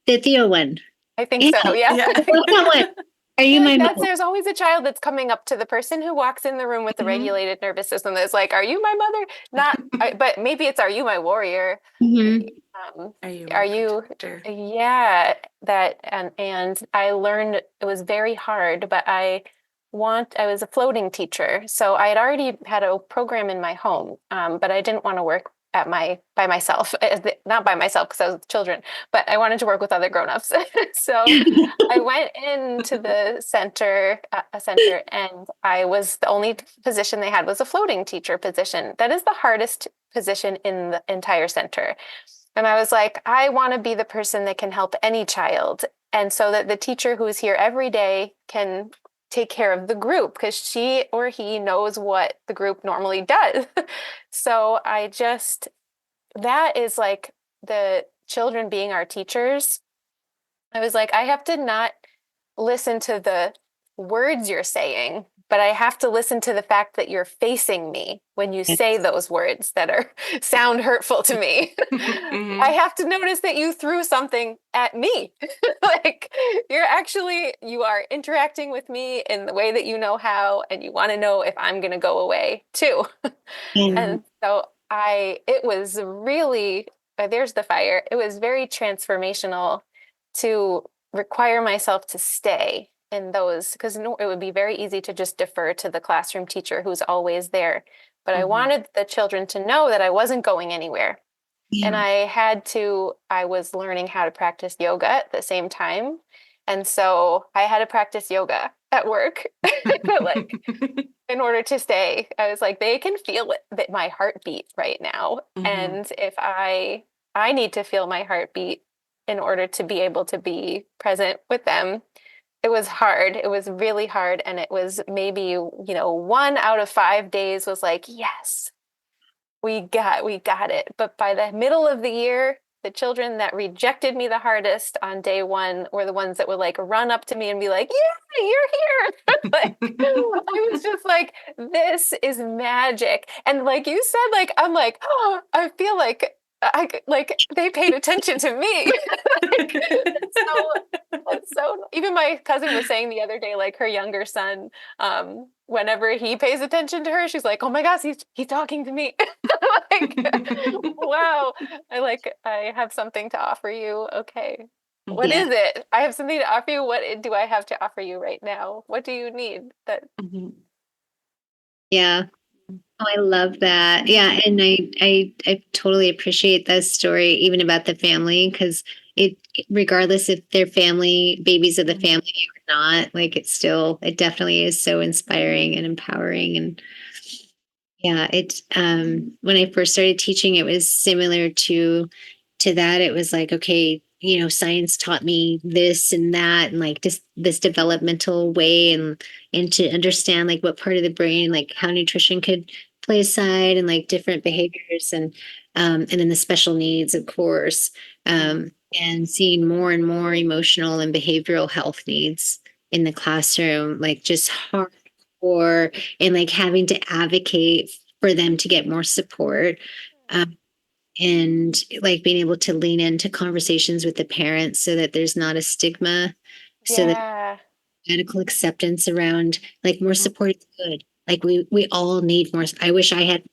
the Theo one. I think so. Yeah. I love that one. Are you my mother? There's always a child that's coming up to the person who walks in the room with the regulated nervous system that's like, "Are you my mother?" Not, but maybe it's, "Are you my warrior?" Are you protector? Yeah, that and I learned it was very hard, but I was a floating teacher, so I had already had a program in my home, but I didn't want to work by myself, not by myself because I was with children, but I wanted to work with other grownups. So I went into the center, a center, and the only position they had was a floating teacher position. That is the hardest position in the entire center. And I was like, I want to be the person that can help any child. And so that the teacher who is here every day can take care of the group because she or he knows what the group normally does. So that is like the children being our teachers. I was like, I have to not listen to the words you're saying, but I have to listen to the fact that you're facing me when you say those words that sound hurtful to me. I have to notice that you threw something at me. Like you are interacting with me in the way that you know how, and you want to know if I'm going to go away too. And so it was really, there's the fire. It was very transformational to require myself to stay in those, because it would be very easy to just defer to the classroom teacher who's always there. But I wanted the children to know that I wasn't going anywhere. Yeah. And I was learning how to practice yoga at the same time. And so I had to practice yoga at work. But like, in order to stay, I was like, they can feel it, that my heartbeat right now. And if I need to feel my heartbeat in order to be able to be present with them. It was hard. It was really hard. And it was maybe, 1 out of 5 days was like, yes, we got it. But by the middle of the year, the children that rejected me the hardest on day 1 were the ones that would like run up to me and be like, yeah, you're here. Like, I was just like, this is magic. And like you said, like, I'm like, oh, I feel like they paid attention to me. So even my cousin was saying the other day, like her younger son, whenever he pays attention to her, she's like, oh my gosh, he's talking to me. Like, wow. I have something to offer you. Okay. What is it? I have something to offer you. What do I have to offer you right now? What do you need? Yeah. Oh, I love that. Yeah. And I totally appreciate that story, even about the family, because regardless if they're babies of the family or not, like it definitely is so inspiring and empowering. And yeah, when I first started teaching, it was similar to that. It was like, okay, science taught me this and that, and like this developmental way, and to understand like what part of the brain, like how nutrition could play aside, and like different behaviors, and then the special needs, of course, and seeing more and more emotional and behavioral health needs in the classroom, like just hardcore, and like having to advocate for them to get more support. And like being able to lean into conversations with the parents so that there's not a stigma, so that medical acceptance around like more support is good. Like we all need more. I wish I had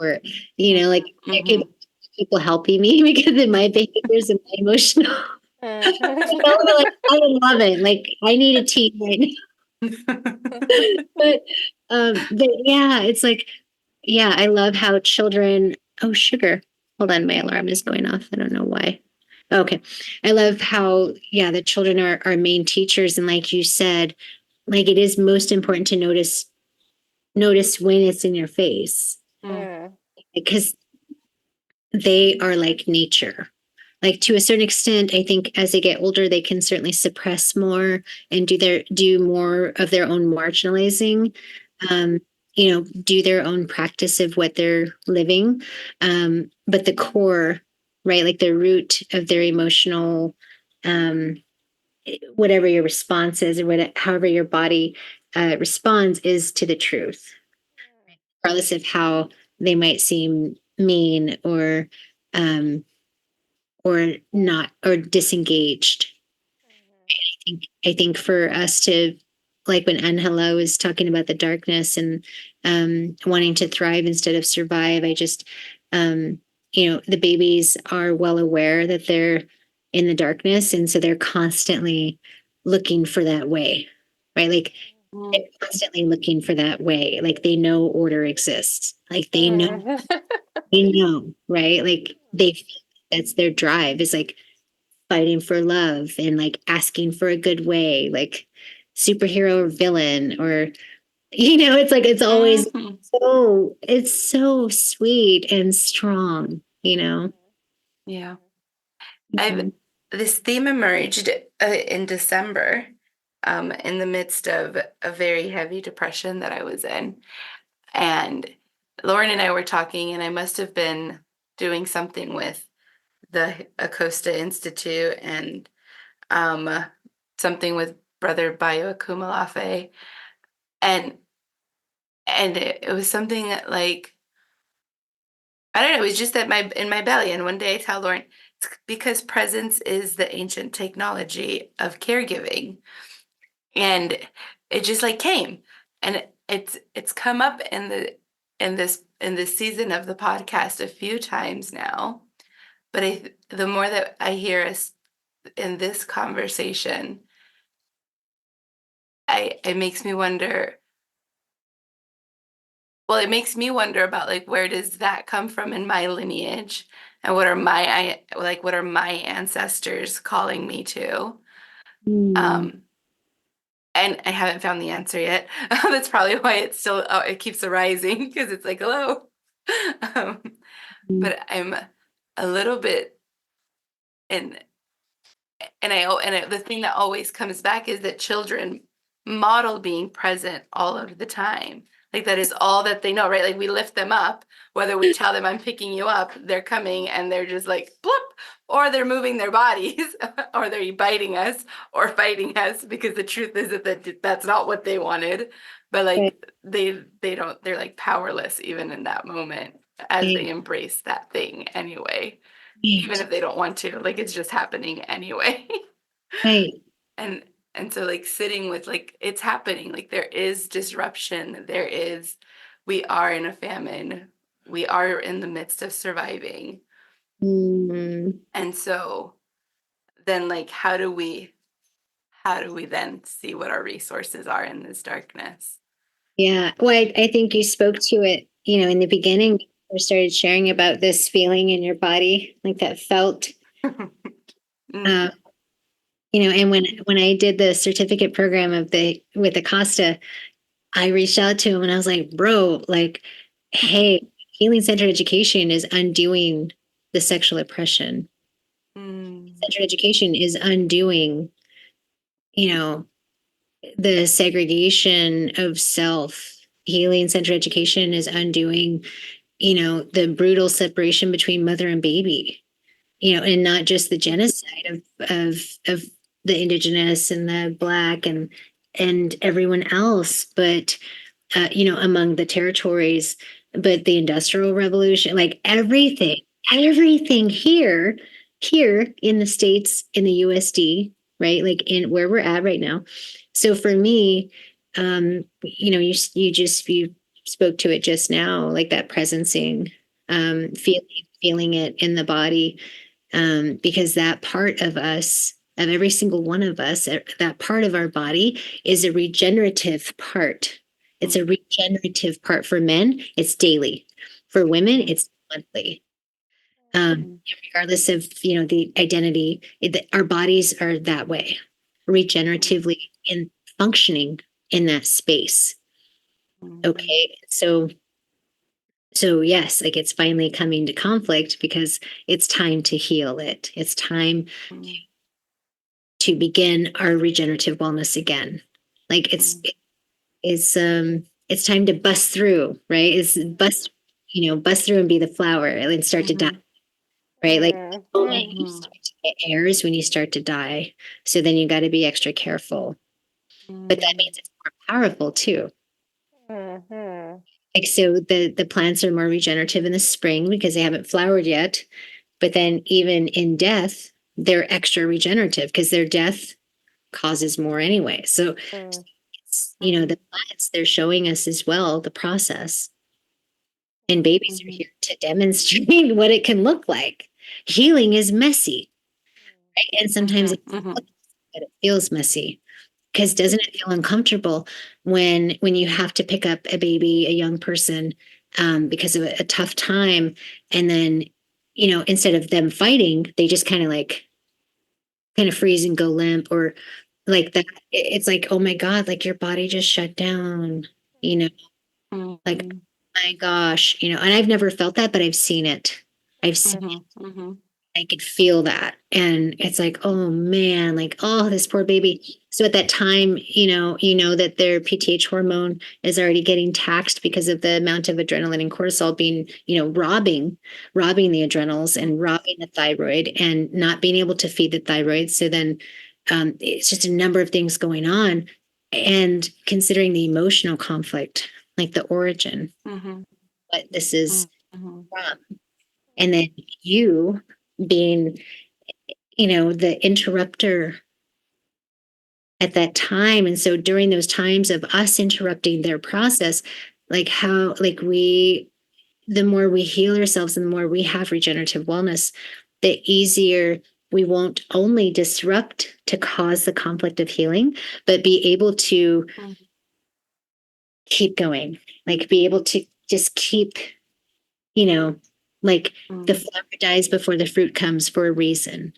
more, like I could people helping me because of my behaviors and my emotional. Like, I love it. Like I need a team right now. but yeah, it's like, yeah, I love how children. Oh, sugar. Hold on, my alarm is going off. I don't know why. Okay. I love how, the children are our main teachers. And like you said, like it is most important to notice when it's in your face. Because they are like nature. Like to a certain extent, I think as they get older, they can certainly suppress more and do more of their own marginalizing. Do their own practice of what they're living. But the core, right, like the root of their emotional, whatever your response is, or however your body responds, is to the truth, regardless of how they might seem mean or not, or disengaged. I think for us to, like when Angela was talking about the darkness and wanting to thrive instead of survive, I just, the babies are well aware that they're in the darkness. And so they're constantly looking for that way, right? Like they're constantly looking for that way. Like they know order exists. Like they know they know, right? Like they feel that's their drive is like fighting for love and like asking for a good way, like superhero or villain or it's like it's always Mhm. it's so sweet and strong, Yeah. I've Mhm. this theme emerged in December, in the midst of a very heavy depression that I was in. And Lauren and I were talking, and I must have been doing something with the Acosta Institute and um, something with Brother Bayo Akumalafe. And it was something that, like, I don't know, it was just that in my belly. And one day I tell Lauren, it's because presence is the ancient technology of caregiving. And it just like came. And it's come up in this season of the podcast a few times now. But the more that I hear us in this conversation, it makes me wonder. Well, it makes me wonder about, like, where does that come from in my lineage, and what are my ancestors calling me to? Mm, Um, and I haven't found the answer yet. That's probably why it keeps arising, because it's like, hello. Um, mm, but I'm a little bit in the thing that always comes back is that children model being present all of the time. Like, that is all that they know, right? Like, we lift them up, whether we tell them I'm picking you up, they're coming and they're just like bloop, or they're moving their bodies, or they're biting us or fighting us, because the truth is that's not what they wanted. But right, like, they're like powerless even in that moment, as they embrace that thing anyway, even right, if they don't want to. Like, it's just happening anyway. right. and and so, like, sitting with, like, it's happening, like, there is disruption, we are in a famine, we are in the midst of surviving. Mm, And so then, like, how do we then see what our resources are in this darkness? yeah. Well, I think you spoke to it, in the beginning, you started sharing about this feeling in your body, like that felt, uh, Mhm. and when I did the certificate program with Acosta, I reached out to him and I was like, bro, like, hey, healing centered education is undoing the sexual oppression. Mm. Centered education is undoing, you know, the segregation of self. Healing centered education is undoing, the brutal separation between mother and baby, and not just the genocide of the indigenous and the black and everyone else, but among the territories, but the industrial revolution, like everything here in the States, in the USD, right? Like in where we're at right now. So for me, you spoke to it just now, like that presencing, feeling it in the body, because that part of us, of every single one of us, that part of our body is a regenerative part. It's a regenerative part. For men, it's daily. For women, it's monthly. Mhm. Regardless of the identity, our bodies are that way, regeneratively in functioning in that space. Mhm. Okay, so yes, like it's finally coming to conflict because it's time to heal it. It's time Mhm. to begin our regenerative wellness again. Like Mhm. it's time to bust through, right? It's bust through and be the flower and start to die, Mhm. right? Like the moment you Mhm. start to get airs when you start to die. So then you got to be extra careful. But that Mhm. means it's more powerful too. Mhm. Like so the plants are more regenerative in the spring because they haven't flowered yet. But then even in death, they're extra regenerative because their death causes more anyway. So Mhm. it's, the Mhm. plants, they're showing us as well the process. And babies are Mhm. here to demonstrate what it can look like. Healing is messy, right? And sometimes Mhm. it Mhm. feels messy because doesn't it feel uncomfortable when you have to pick up a baby, a young person, because of a tough time. And then, instead of them fighting, they just kind of freeze and go limp, or like that. It's like, oh my God, like your body just shut down, like, Mhm. my gosh, and I've never felt that, but I've seen it. I've seen Mhm. Mhm. I could feel that. And it's like, oh man, like, oh, this poor baby. So at that time, that their PTH hormone is already getting taxed because of the amount of adrenaline and cortisol being, robbing the adrenals and robbing the thyroid and not being able to feed the thyroid. So then it's just a number of things going on. And considering the emotional conflict, like the origin, Mhm. what this is Mhm. from. And then you being the interrupter at that time. And so during those times of us interrupting their process, like how, like the more we heal ourselves and the more we have regenerative wellness, the easier we won't only disrupt to cause the conflict of healing, but be able to Mhm. keep going, like be able to just keep, you know, like the Mhm. flower dies before the fruit comes for a reason.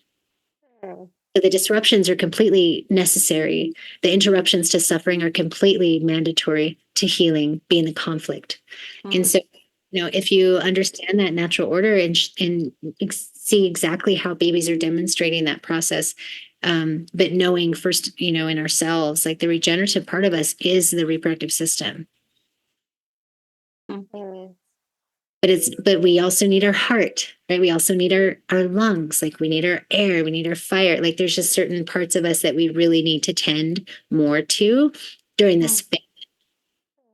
Mm. So the disruptions are completely necessary. The interruptions to suffering are completely mandatory to healing, being the conflict. And Mhm. so, if you understand that natural order and see exactly how babies are demonstrating that process, but knowing first, in ourselves, like the regenerative part of us is the reproductive system. Mm. But we also need our heart, right? We also need our lungs, like we need our air, we need our fire. Like there's just certain parts of us that we really need to tend more to during this phase,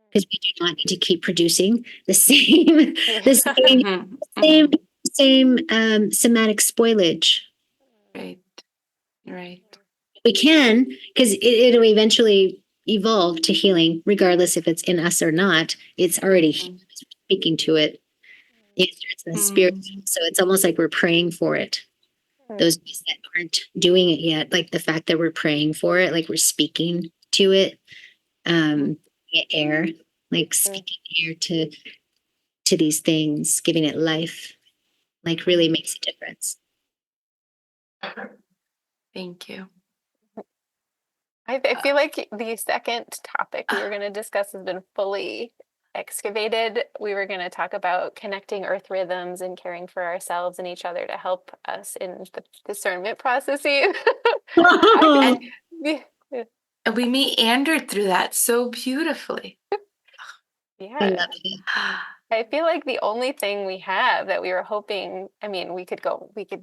because we do not need to keep producing the same the same Mhm. same Mhm. somatic spoilage. Right. Right. We can, because it'll eventually evolve to healing, regardless if it's in us or not. It's already Mhm. speaking to it. The answer is in the spirit. Mhm. So it's almost like we're praying for it. Those of us that aren't doing it yet, like the fact that we're praying for it, like we're speaking to it, um, air, like speaking air to these things, giving it life, like really makes a difference. Thank you. I feel like the second topic we were going to discuss has been fully excavated. We were going to talk about connecting earth rhythms and caring for ourselves and each other to help us in the discernment processes. I, And yeah, we meandered through that so beautifully. I yeah. love it. I feel like the only thing we have that we were hoping, I mean, we could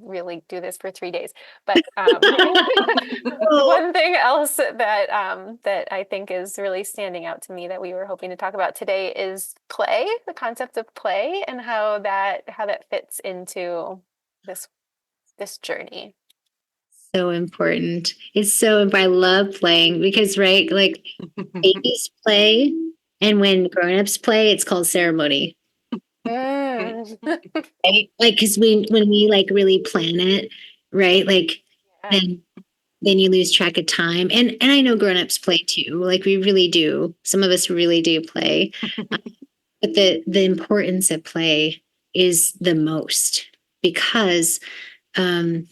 really do this for 3 days, but one thing else that I think is really standing out to me that we were hoping to talk about today is play, the concept of play and how that fits into this journey. So important. It's so, I love playing because, right, like babies play, and when grown-ups play, it's called ceremony. Mm. Right? Like, because when we like really plan it, right? Like, Yeah. then you lose track of time. And I know grown-ups play too. Like we really do. Some of us really do play. But the importance of play is the most, because um,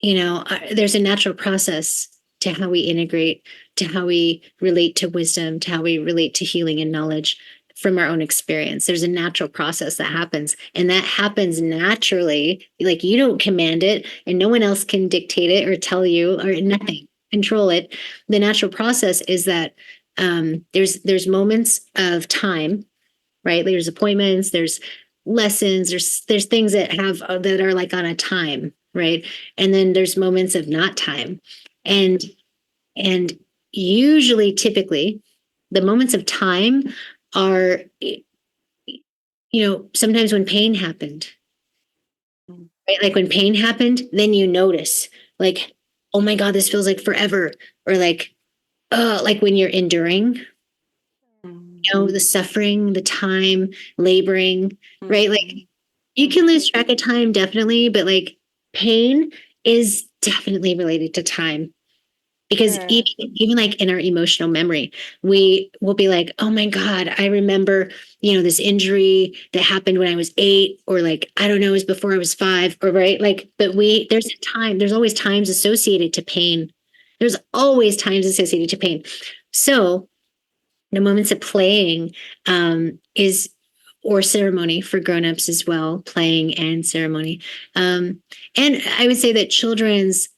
there's a natural process to how we integrate, to how we relate to wisdom, to how we relate to healing and knowledge from our own experience. There's a natural process that happens, and that happens naturally. Like you don't command it, and no one else can dictate it or tell you or nothing control it. The natural process is that there's moments of time, right? There's appointments, there's lessons, there's things that are like on a time, right? And then there's moments of not time. And and usually typically the moments of time are sometimes when pain happened, right? Like when pain happened, then you notice like, oh my God, this feels like forever. Or like, oh, like when you're enduring, the suffering, the time, laboring, right? Like you can lose track of time, definitely, but like pain is definitely related to time, Because even like in our emotional memory, we will be like, oh my God, I remember, this injury that happened when I was 8, or like, I don't know, it was before I was 5, or right. Like, but there's always times associated to pain. There's always times associated to pain. So the moments of playing or ceremony for grownups as well, playing and ceremony. And I would say that children's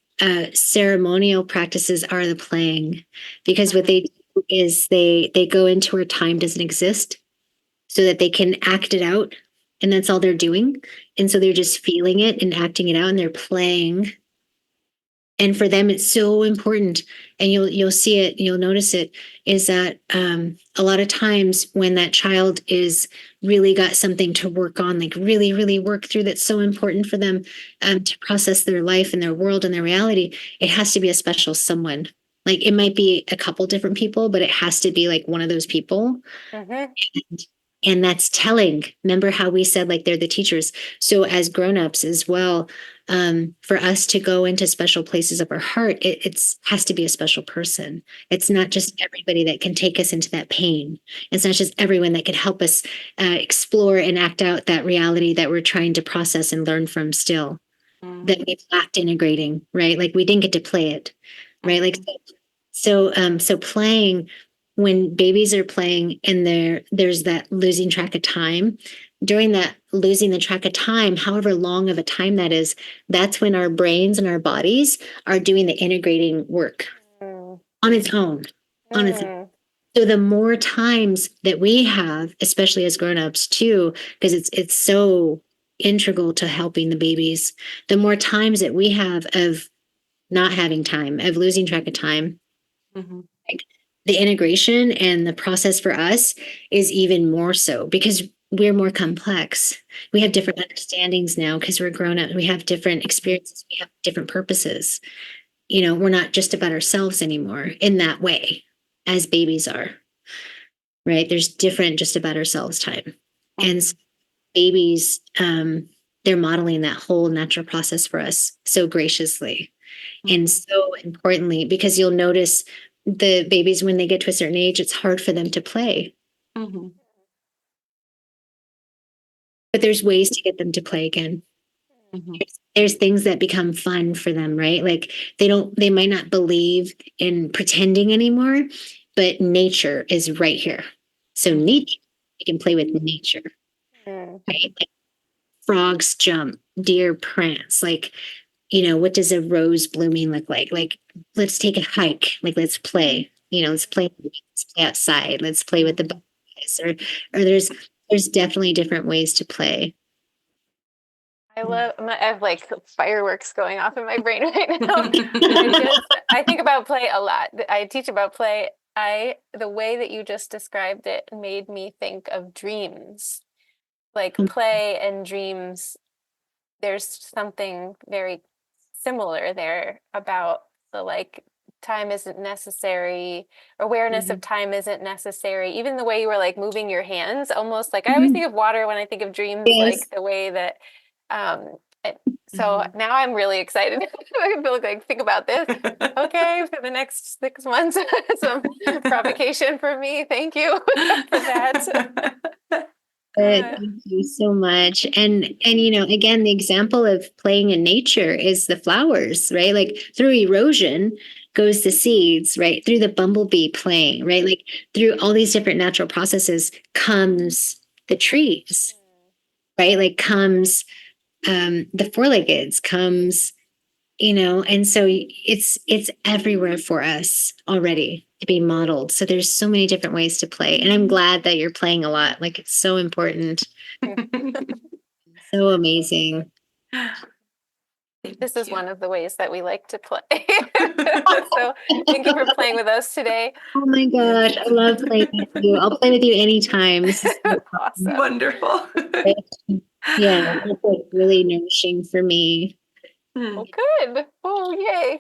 ceremonial practices are the playing, because what they do is they go into where time doesn't exist so that they can act it out, and that's all they're doing. And so they're just feeling it and acting it out, and they're playing. And for them, it's so important, and you'll see it, you'll notice it, is that a lot of times when that child is really got something to work on, like really, really work through, that's so important for them to process their life and their world and their reality, it has to be a special someone. Like, it might be a couple different people, but it has to be like one of those people. And that's telling. Remember how we said like they're the teachers. So as grownups as well, for us to go into special places of our heart, it has to be a special person. It's not just everybody that can take us into that pain. It's not just everyone that can help us explore and act out that reality that we're trying to process and learn from still, that we've lacked integrating, right? Like, we didn't get to play it, right? Like, so playing, when babies are playing and there's that losing track of time, during that losing the track of time, however long of a time that is, that's when our brains and our bodies are doing the integrating work on its own. So the more times that we have, especially as grownups too, because it's so integral to helping the babies, the more times that we have of not having time, of losing track of time, like, the integration and the process for us is even more so, because we're more complex. We have different understandings now because we're grown up. We have different experiences. We have different purposes. We're not just about ourselves anymore in that way as babies are, right? There's different just about ourselves time. And so babies, they're modeling that whole natural process for us so graciously and so importantly, because you'll notice the babies, when they get to a certain age, it's hard for them to play. But there's ways to get them to play again. There's things that become fun for them, right? Like, they might not believe in pretending anymore, but nature is right here. So nature, you can play with nature, right? Like, frogs jump, deer prance, like, what does a rose blooming look like? Like, let's take a hike. Like, let's play. Let's play outside. Let's play with the butterflies. Or there's definitely different ways to play. I have like fireworks going off in my brain right now. I think about play a lot. I teach about play. The way that you just described it made me think of dreams. Like, play and dreams, there's something very similar there about the, like, time isn't necessary, awareness of time isn't necessary. Even the way you were like moving your hands, almost like I always think of water when I think of dreams, like the way that so now I'm really excited. I feel like think about this. Okay, for the next 6 months, some provocation for me. Thank you for that. Thank you so much. And again, the example of playing in nature is the flowers, right? Like, through erosion goes the seeds, right? Through the bumblebee playing, right? Like, through all these different natural processes comes the trees, right? Like, comes the four-leggeds, comes, and so it's everywhere for us already to be modeled. So there's so many different ways to play, and I'm glad that you're playing a lot. Like, it's so important. So amazing. This is one of the ways that we like to play. So thank you for playing with us today. Oh my gosh, I love playing with you. I'll play with you anytime. This is awesome. Wonderful. Yeah, it's like really nourishing for me. Well, good. Oh, yay.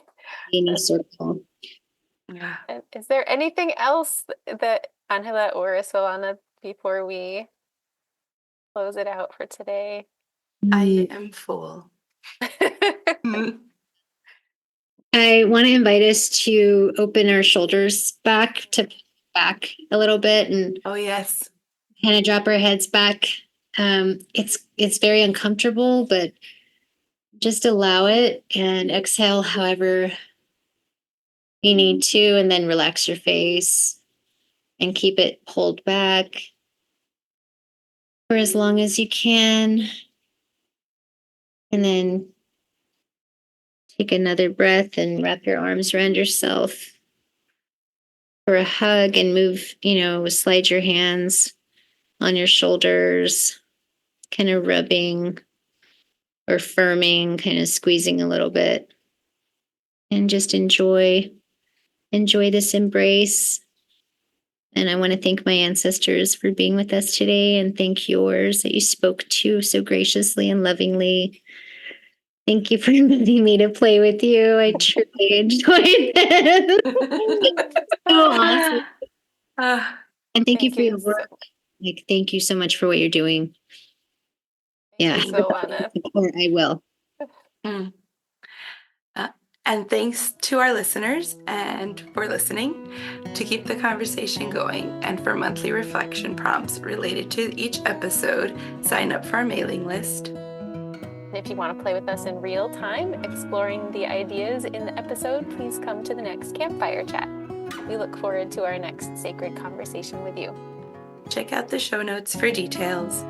In a circle. Yeah. Is there anything else that Angela or Solana, before we close it out for today? I am full. I want to invite us to open our shoulders back a little bit and Oh, yes. kind of drop our heads back. It's very uncomfortable, but just allow it and exhale however you need to, and then relax your face and keep it pulled back for as long as you can. And then take another breath and wrap your arms around yourself for a hug and move, slide your hands on your shoulders, kind of rubbing or firming, kind of squeezing a little bit. And just enjoy this embrace. And I want to thank my ancestors for being with us today, and thank yours that you spoke to so graciously and lovingly. Thank you for inviting me to play with you. I truly enjoyed it. So awesome. And thank you for your work. Thank you so much for what you're doing. Yeah. Thank you, Solana. I will. And thanks to our listeners and for listening. To keep the conversation going and for monthly reflection prompts related to each episode, sign up for our mailing list. And if you want to play with us in real time, exploring the ideas in the episode, please come to the next campfire chat. We look forward to our next sacred conversation with you. Check out the show notes for details.